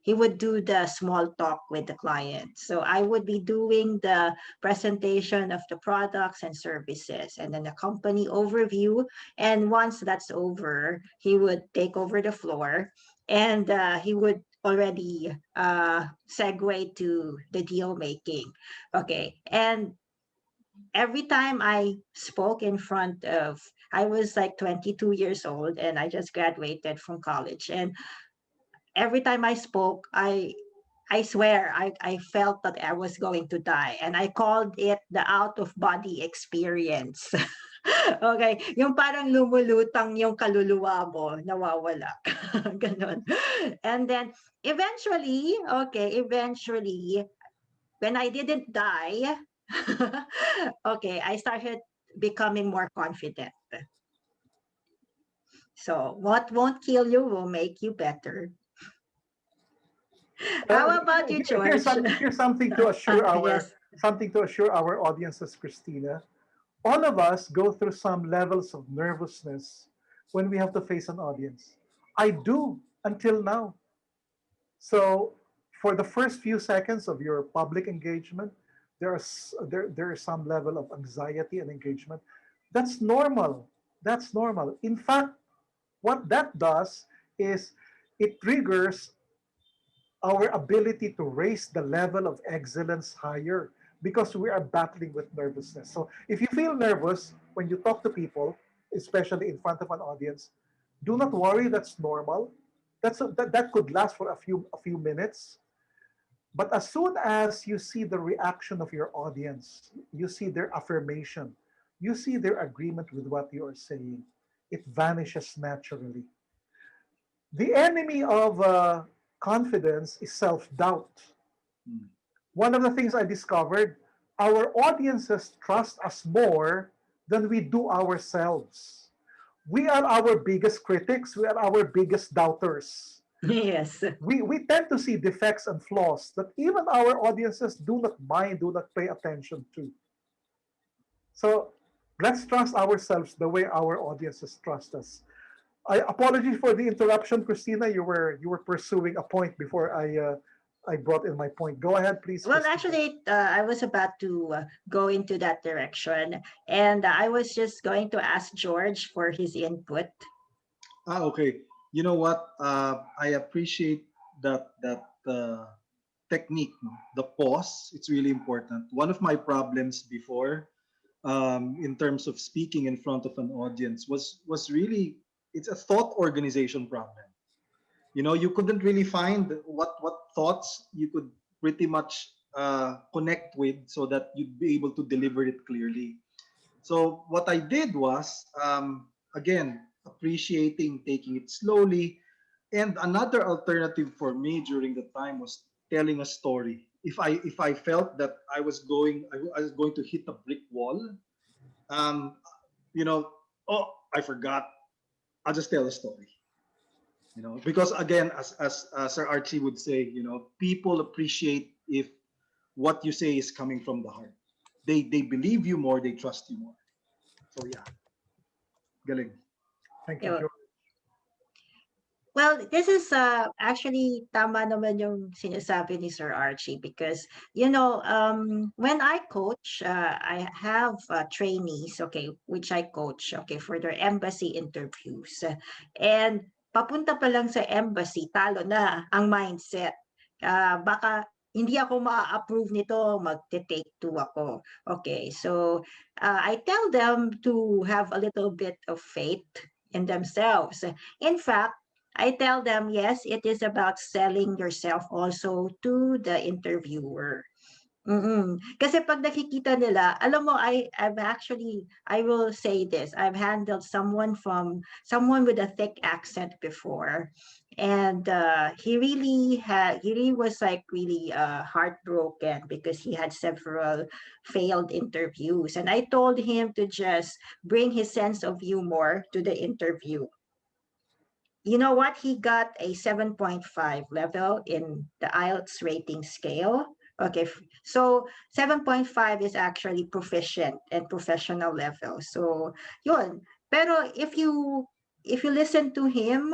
he would do the small talk with the client. So I would be doing the presentation of the products and services and then the company overview. And once that's over, he would take over the floor, and he would already segue to the deal making. Okay. And every time I spoke in front of, I was like 22 years old and I just graduated from college. And every time I spoke, I swear I felt that I was going to die. And I called it the out of body experience. Okay. Yung parang lumulutang yung kaluluwa mo, nawawala. Ganon. And then eventually, when I didn't die, okay, I started becoming more confident. So what won't kill you will make you better. How about you, George? Here's something to assure our Yes. audiences, Christina. All of us go through some levels of nervousness when we have to face an audience. I do until now. So for the first few seconds of your public engagement, there is some level of anxiety and engagement. That's normal. That's normal. In fact, what that does is it triggers our ability to raise the level of excellence higher because we are battling with nervousness. So if you feel nervous when you talk to people, especially in front of an audience, do not worry. That's normal. That could last for a few minutes. But as soon as you see the reaction of your audience, you see their affirmation, you see their agreement with what you are saying, it vanishes naturally. The enemy of confidence is self doubt. Mm. One of the things I discovered, our audiences trust us more than we do ourselves. We are our biggest critics, we are our biggest doubters. Yes. We tend to see defects and flaws that even our audiences do not mind, do not pay attention to. So let's trust ourselves the way our audiences trust us. I apologize for the interruption, Christina. You were pursuing a point before I brought in my point. Go ahead, please, Well, Christina. actually, I was about to go into that direction, and I was just going to ask George for his input. Okay. You know what? I appreciate that technique, no? The pause. It's really important. One of my problems before, in terms of speaking in front of an audience, was really, it's a thought organization problem. You couldn't really find what thoughts you could pretty much connect with so that you'd be able to deliver it clearly. So what I did was, again, appreciating, taking it slowly. And another alternative for me during the time was telling a story. If I felt that I was going to hit a brick wall, um, you know, oh, I forgot. I'll just tell a story. Because again, as Sir Archie would say, people appreciate if what you say is coming from the heart. They believe you more, they trust you more. So yeah, galing. Thank you, You know, George. Well, this is actually tama naman yung sinasabi ni Sir Archie because when I coach, I have trainees, okay, which I coach, okay, for their embassy interviews. And papunta pa lang sa embassy, talo na ang mindset. Baka hindi ako ma-approve nito, magte-take two ako. Okay, so I tell them to have a little bit of faith in themselves. In fact, I tell them, yes, it is about selling yourself also to the interviewer. Kasi pag nakikita nila, alam mo, I will say this, I've handled someone with a thick accent before. And he really was like really heartbroken because he had several failed interviews. And I told him to just bring his sense of humor to the interview. You know what? He got a 7.5 level in the IELTS rating scale. Okay, so 7.5 is actually proficient and professional level. So, yun. Pero if you listen to him,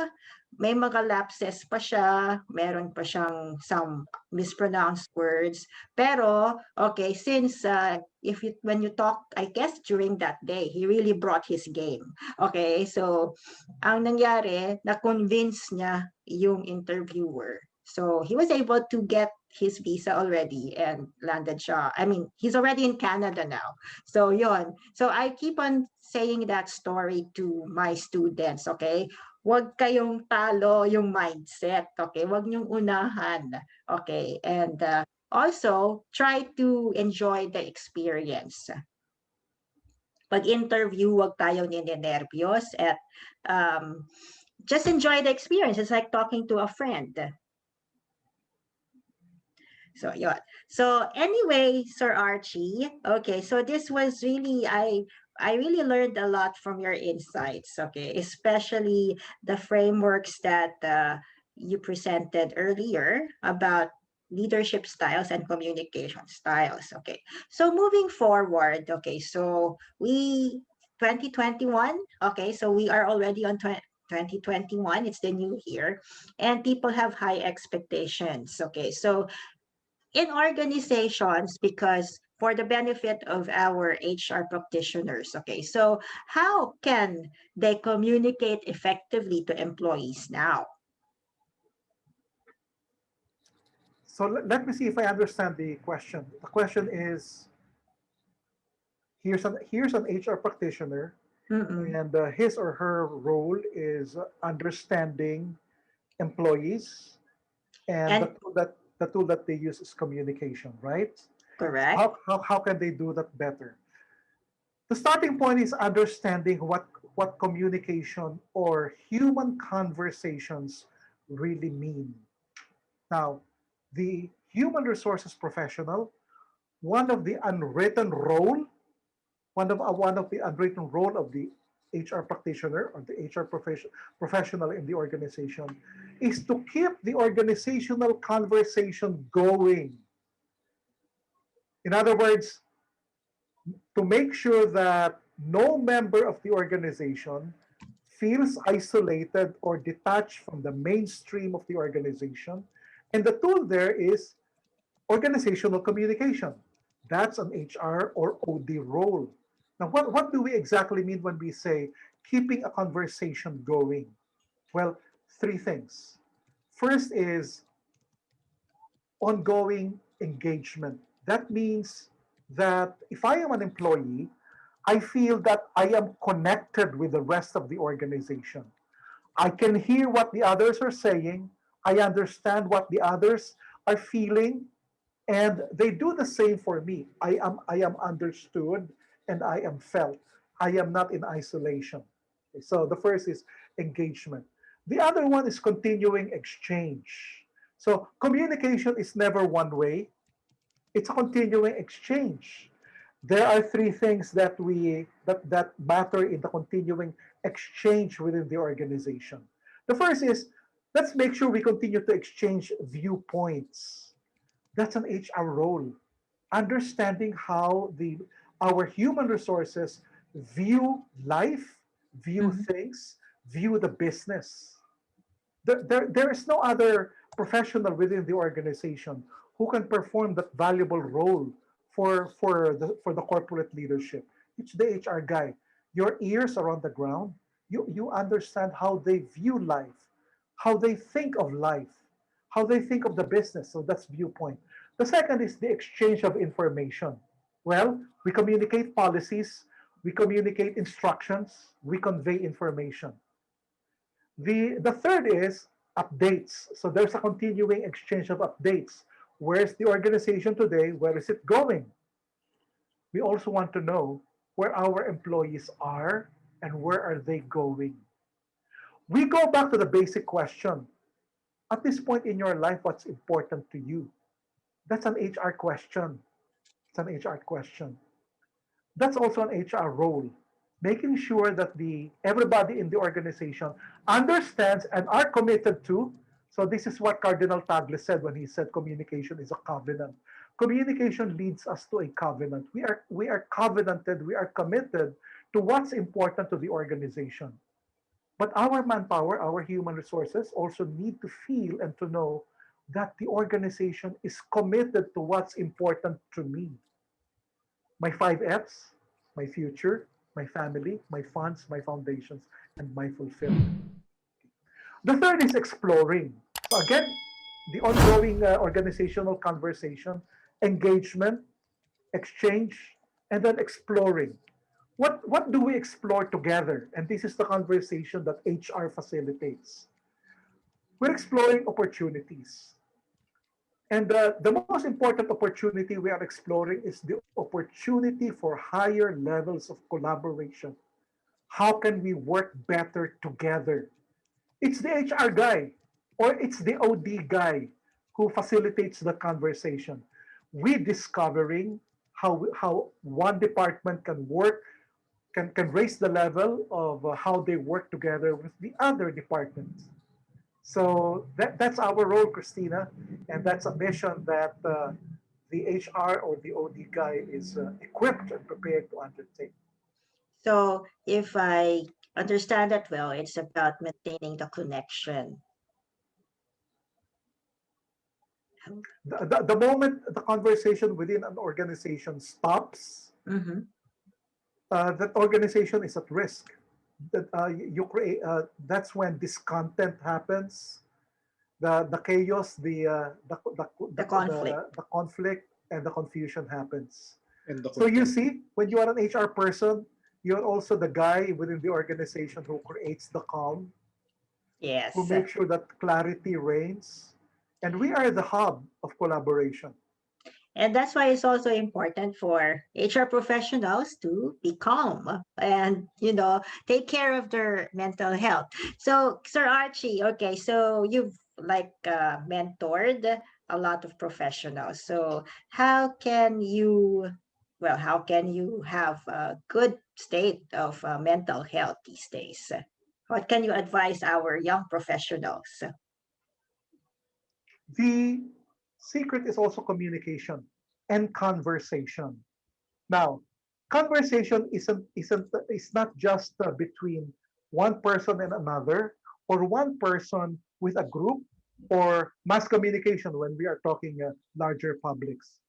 may mga lapses pa siya, meron pa siyang some mispronounced words. Pero, okay, since when you talk, I guess during that day, he really brought his game. Okay, so ang nangyari, na-convince niya yung interviewer. So he was able to get his visa already and landed siya. I mean, he's already in Canada now. So yon. So I keep on saying that story to my students, okay? Huwag kayong talo yung mindset, okay? Huwag niyong unahan, okay? And also, try to enjoy the experience. Pag-interview, huwag tayo ninenervyos at just enjoy the experience. It's like talking to a friend. So, yeah. So, anyway, Sir Archie, okay, so this was really, I really learned a lot from your insights, okay, especially the frameworks that you presented earlier about leadership styles and communication styles. Okay, so moving forward, okay, so 2021, okay, so we are already on 2021, it's the new year, and people have high expectations. Okay, so in organizations, because for the benefit of our HR practitioners, okay, so how can they communicate effectively to employees now? So let me see if I understand the question. The question is, here's an HR practitioner, Mm-mm. and his or her role is understanding employees, and And the tool that they use is communication, right? So correct. how can they do that better? The starting point is understanding what communication or human conversations really mean. Now, the human resources professional, one of the unwritten role, one of the unwritten role of the HR practitioner or the HR professional in the organization is to keep the organizational conversation going. In other words, to make sure that no member of the organization feels isolated or detached from the mainstream of the organization. And the tool there is organizational communication. That's an HR or OD role. Now, what do we exactly mean when we say keeping a conversation going? Well, three things. First is ongoing engagement. That means that if I am an employee, I feel that I am connected with the rest of the organization. I can hear what the others are saying. I understand what the others are feeling, and they do the same for me. I am understood and I am felt. I am not in isolation. Okay, so the first is engagement. The other one is continuing exchange. So communication is never one way. It's a continuing exchange. There are three things that matter in the continuing exchange within the organization. The first is, let's make sure we continue to exchange viewpoints. That's an HR role. Understanding how the our human resources view life, view Mhm. things, view the business. There is no other professional within the organization who can perform that valuable role for the corporate leadership. It's the HR guy. Your ears are on the ground. You understand how they view life, how they think of life, how they think of the business. So that's viewpoint. The second is the exchange of information. Well, we communicate policies, we communicate instructions, we convey information. The third is updates. So there's a continuing exchange of updates. Where's the organization today? Where is it going? We also want to know where our employees are and where are they going. We go back to the basic question. At this point in your life, what's important to you? That's an HR question. It's an HR question. That's also an HR role, making sure that the everybody in the organization understands and are committed to. So this is what Cardinal Tagle said when he said communication is a covenant. Communication leads us to a covenant. We are covenanted, we are committed to what's important to the organization. But our manpower, our human resources also need to feel and to know that the organization is committed to what's important to me. My five F's: my future, my family, my funds, my foundations, and my fulfillment. The third is exploring. So again, the ongoing organizational conversation, engagement, exchange, and then exploring. What do we explore together? And this is the conversation that HR facilitates. We're exploring opportunities. And the most important opportunity we are exploring is the opportunity for higher levels of collaboration. How can we work better together? It's the HR guy or it's the OD guy who facilitates the conversation. We discovering how one department can work, can raise the level of how they work together with the other departments. So that's our role, Christina, and that's a mission that the HR or the OD guy is equipped and prepared to undertake. So if I understand that well, it's about maintaining the connection. The moment the conversation within an organization stops, Mm-hmm. that organization is at risk. That you create. That's when discontent happens. the chaos, The conflict. the conflict, and the confusion happens. And the So you content. see, when you are an HR person, you're also the guy within the organization who creates the calm, who Yes. makes sure that clarity reigns, and we are the hub of collaboration. And that's why it's also important for HR professionals to be calm and, take care of their mental health. So, Sir Archie, okay, so you've like mentored a lot of professionals. So, how can you have a good state of mental health these days? What can you advise our young professionals? The secret is also communication and conversation. Now, conversation is not just between one person and another, or one person with a group, or mass communication when we are talking larger publics.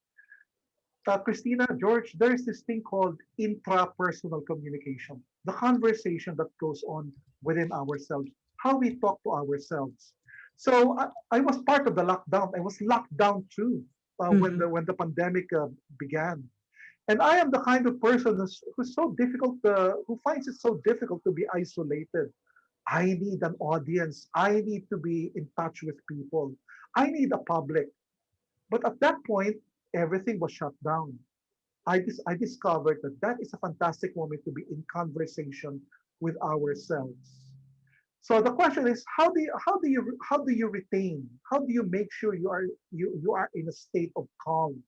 Christina, George, there is this thing called intrapersonal communication, the conversation that goes on within ourselves, how we talk to ourselves. So I was part of the lockdown. I was locked down too Mhm. when the pandemic began. And I am the kind of person who's so difficult, who finds it so difficult to be isolated. I need an audience. I need to be in touch with people. I need a public. But at that point, everything was shut down. I discovered that that is a fantastic moment to be in conversation with ourselves. So the question is, how do you retain? How do you make sure you are in a state of calm?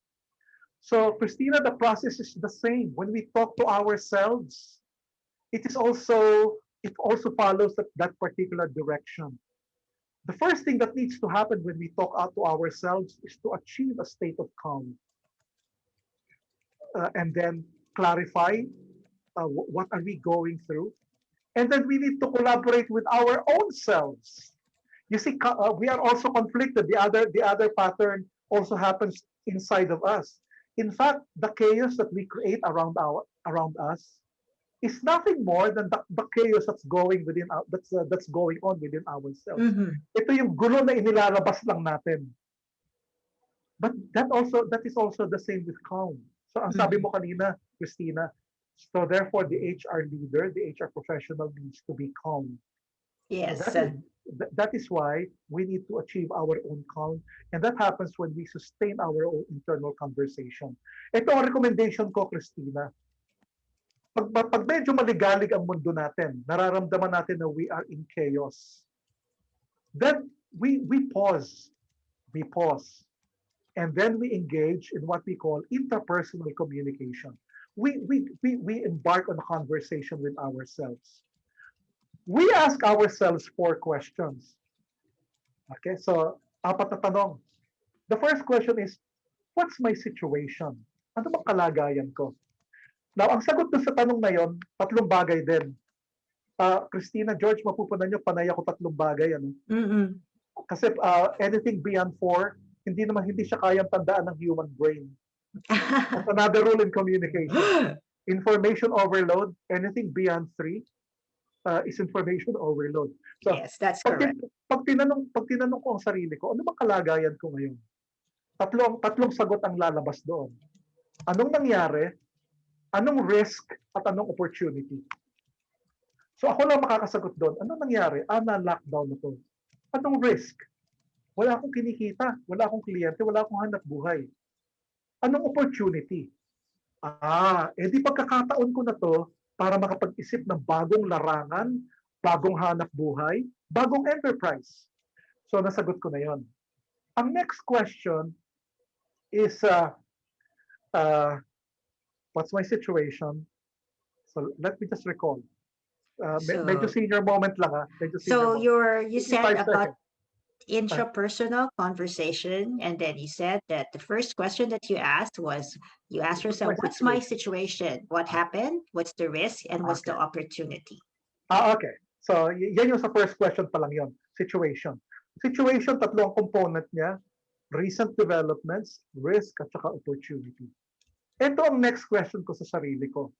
So, Christina, the process is the same. When we talk to ourselves, it also follows that particular direction. The first thing that needs to happen when we talk out to ourselves is to achieve a state of calm, and then clarify what are we going through, and then we need to collaborate with our own selves. You see, we are also conflicted. The other pattern also happens inside of us. In fact, the chaos that we create around us is nothing more than the chaos that's going on within ourselves. Mhm. Ito yung gulo na inilalabas lang natin. But that is also the same with calm. So ang sabi Mhm. mo kanina, Christina, so therefore the HR leader, the HR professional needs to be calm. So Yes. that is why we need to achieve our own calm, and that happens when we sustain our own internal conversation. Ito ang recommendation ko, Christina. Pag medyo maligalig ang mundo natin, nararamdaman natin na we are in chaos, then we pause, and then we engage in what we call interpersonal communication. We embark on a conversation with ourselves. We ask ourselves 4 questions. Okay, so apat na tanong. The first question is, what's my situation? Ano bang kalagayan ko? Now, ang sagot doon sa tanong na yon, 3 bagay din. Christina, George, mapupunan nyo, panay ako 3 bagay. Ano? Mm-mm. Kasi anything beyond 4, hindi siya kayang tandaan ng human brain. That's another rule in communication. Information overload, anything beyond 3 is information overload. So, Yes, that's pag, correct. pag tinanong ko ang sarili ko, ano bang kalagayan ko ngayon? Tatlong sagot ang lalabas doon. Anong nangyari? Anong risk at anong opportunity? So ako lang makakasagot doon. Anong nangyari? Na-lockdown ako. Anong risk? Wala akong kinikita, wala akong kliyente, wala akong hanap buhay. Anong opportunity? Di pagkakataon ko na to para makapag-isip ng bagong larangan, bagong hanap buhay, bagong enterprise. So nasagot ko na yon. Ang next question is, what's my situation? So let me just recall. Medyo So, senior moment lang Medyo senior so moment. you Give me said 5 about seconds. intrapersonal conversation, and then you said that the first question that you asked was you asked What's my yourself, what's my situation? situation? What happened? What's the risk? And what's the Okay. opportunity? Okay. So, yan yung sa first question pa lang yon. Situation. Situation, tatlo ang component niya. Recent developments, risk, at saka opportunity. Ito ang next question ko sa sarili ko.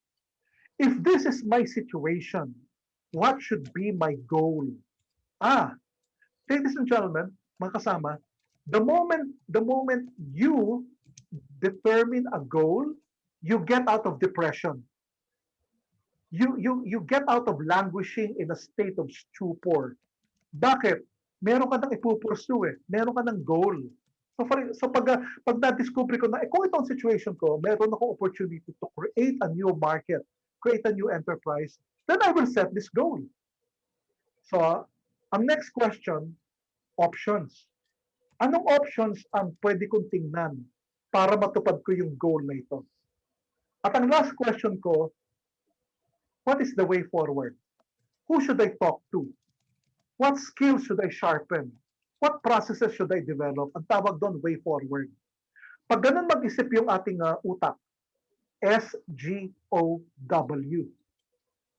If this is my situation, what should be my goal? Ladies and gentlemen, mga kasama, the moment you determine a goal, you get out of depression. You get out of languishing in a state of stupor. Bakit? Meron ka nang ipupursu eh. Meron ka ng goal. So pag na-discover ko na, kung itong situation ko, meron akong opportunity to create a new market, create a new enterprise, then I will set this goal. So, ang next question, options. Anong options ang pwede kong tingnan para matupad ko yung goal na ito? At ang last question ko, what is the way forward? Who should I talk to? What skills should I sharpen? What processes should I develop? Ang tawag doon, way forward. Pag ganun mag-isip yung ating utak, SGOW.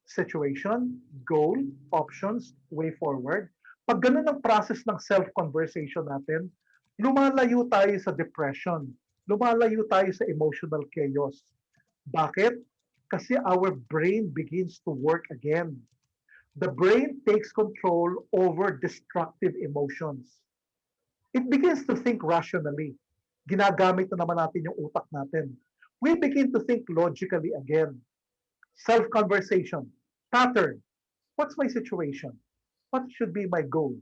Situation, goal, options, way forward. Pag ganun ang process ng self-conversation natin, lumalayo tayo sa depression. Lumalayo tayo sa emotional chaos. Bakit? Kasi our brain begins to work again. The brain takes control over destructive emotions. It begins to think rationally. Ginagamit na naman natin yung utak natin. We begin to think logically again. Self-conversation, pattern. What's my situation? What should be my goal?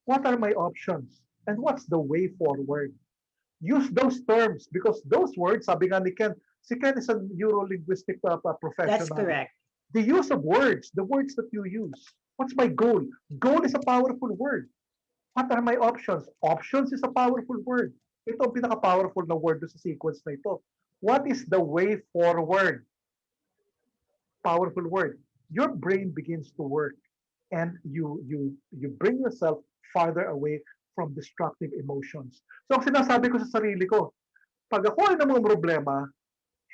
What are my options? And what's the way forward? Use those terms because those words, sabi nga ni Ken, si Ken is a neuro-linguistic That's professional. correct. The use of words, the words that you use. What's my goal? Goal is a powerful word. What are my options? Options is a powerful word. Ito ang pinaka-powerful na word sa sequence na ito. What is the way forward? Powerful word. Your brain begins to work and you bring yourself farther away from destructive emotions. So ang sinasabi ko sa sarili ko, pag ako ay namang problema,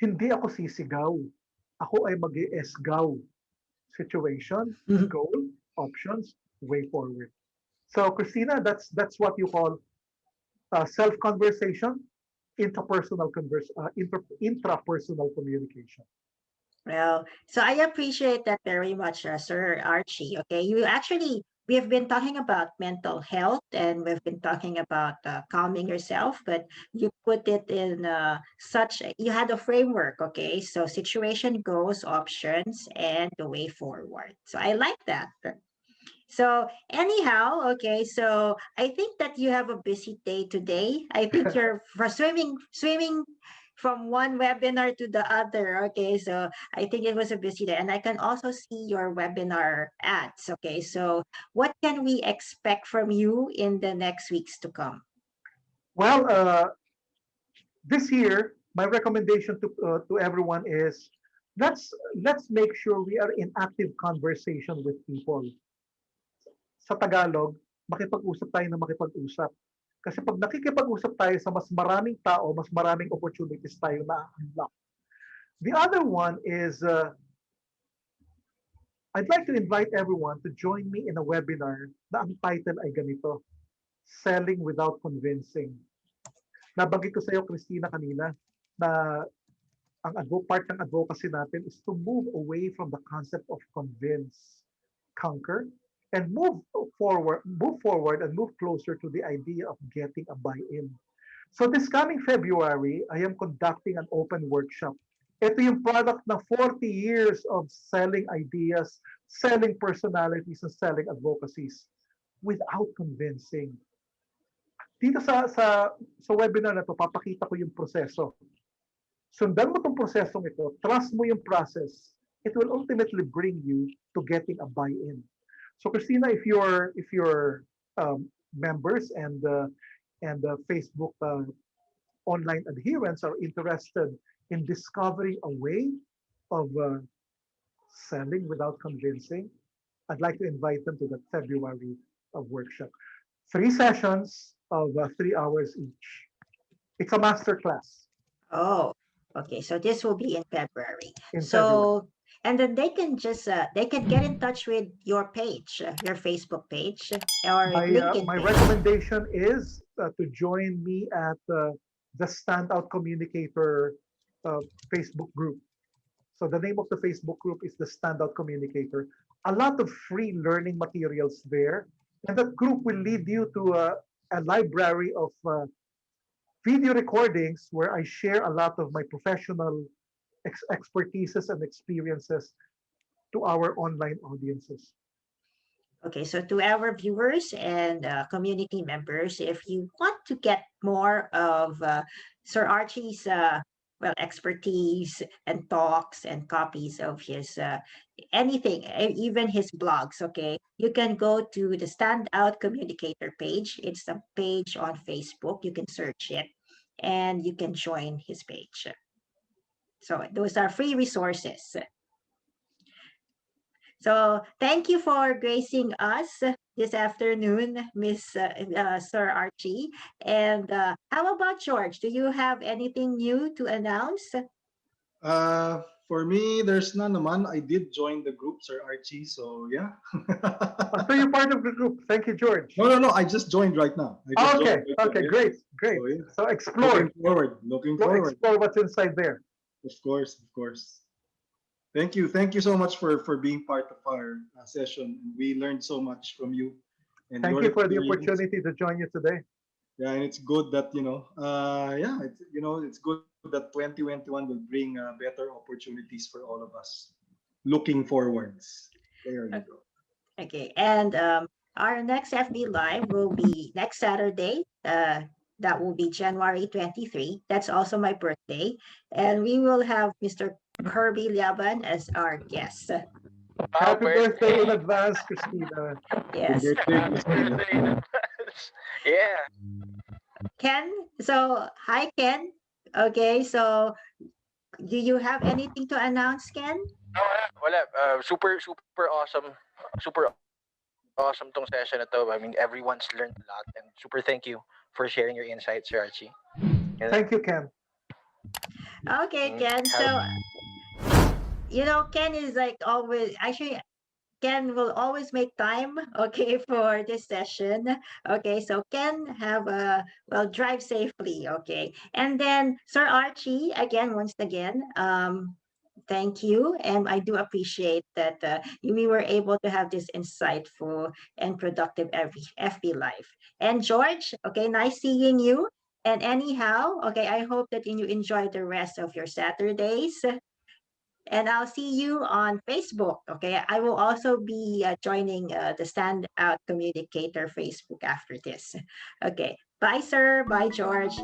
hindi ako sisigaw. Ako ay mag-esgaw. Situation, goal, options, way forward. So Cristina, that's what you call self-conversation, intrapersonal communication. Well, so I appreciate that very much, Sir Archie. Okay, we have been talking about mental health and we've been talking about calming yourself, but you put it in you had a framework. Okay, so situation, goals, options, and the way forward. So I like that. So anyhow, okay, so I think that you have a busy day today. I think you're for swimming from one webinar to the other. Okay, so I think it was a busy day. And I can also see your webinar ads. Okay, so what can we expect from you in the next weeks to come? Well, this year, my recommendation to everyone is let's make sure we are in active conversation with people. Sa Tagalog, makipag-usap tayo na makipag-usap. Kasi pag nakikipag-usap tayo sa mas maraming tao, mas maraming opportunities tayo na unlock. The other one is, I'd like to invite everyone to join me in a webinar na ang title ay ganito, Selling Without Convincing. Nabanggit ko sa iyo, Cristina, kanina, na part ng advocacy natin is to move away from the concept of convince, conquer, and move forward and move closer to the idea of getting a buy-in. So this coming February, I am conducting an open workshop. Ito yung product ng 40 years of selling ideas, selling personalities, and selling advocacies without convincing. Dito sa webinar na to, papakita ko yung proseso. Sundan mo itong prosesong ito, trust mo yung process, it will ultimately bring you to getting a buy-in. So Cristina, if your members and Facebook online adherents are interested in discovering a way of selling without convincing, I'd like to invite them to the February workshop. 3 sessions of 3 hours each. It's a master class. Oh, okay. So this will be in February. In So, and then they can just they can get in touch with your page, your Facebook page, or LinkedIn My page. recommendation is to join me at the Standout Communicator Facebook group. So the name of the Facebook group is the Standout Communicator. A lot of free learning materials there, and that group will lead you to a library of video recordings where I share a lot of my professional expertises and experiences to our online audiences. Okay, so to our viewers and community members, if you want to get more of Sir Archie's expertise and talks and copies of his anything, even his blogs, okay, you can go to the Standout Communicator page. It's a page on Facebook. You can search it and you can join his page. So those are free resources. So thank you for gracing us this afternoon, Miss Sir Archie. And how about George? Do you have anything new to announce? For me, there's none naman. I did join the group, Sir Archie. So yeah. So you're part of the group. Thank you, George. No. I just joined right now. I just Okay, joined right okay, now. great, great. So, yeah. So explore, Looking go forward. explore what's inside there. Of course, of course. Thank you so much for being part of our session. We learned so much from you and Thank your you for the experience. opportunity to join you today. Yeah, and it's good that yeah, it's good that 2021 will bring better opportunities for all of us. Looking forwards. There you go. Okay, and our next FB Live will be next Saturday. That will be January 23. That's also my birthday. And we will have Mr. Herbie Liaban as our guest. Wow, Happy birthday in birthday! advance, Christina. Happy Yes. birthday, Happy Cristina. birthday in advance. Yeah. Ken, so hi, Ken. Okay, so do you have anything to announce, Ken? Wala. Super awesome. Super awesome tong session na to. I mean, everyone's learned a lot. And super thank you for sharing your insights, Sir Archie. And, Thank you, Ken. Okay, Ken. have, So, Ken is like always, actually, Ken will always make time, okay, for this session. Okay, so Ken, drive safely, okay. And then Sir Archie, again, once again, thank you. And I do appreciate that we were able to have this insightful and productive FB Live. And George, okay, nice seeing you. And anyhow, okay, I hope that you enjoy the rest of your Saturdays. And I'll see you on Facebook. Okay. I will also be joining the Standout Communicator Facebook after this. Okay. Bye, sir. Bye, George.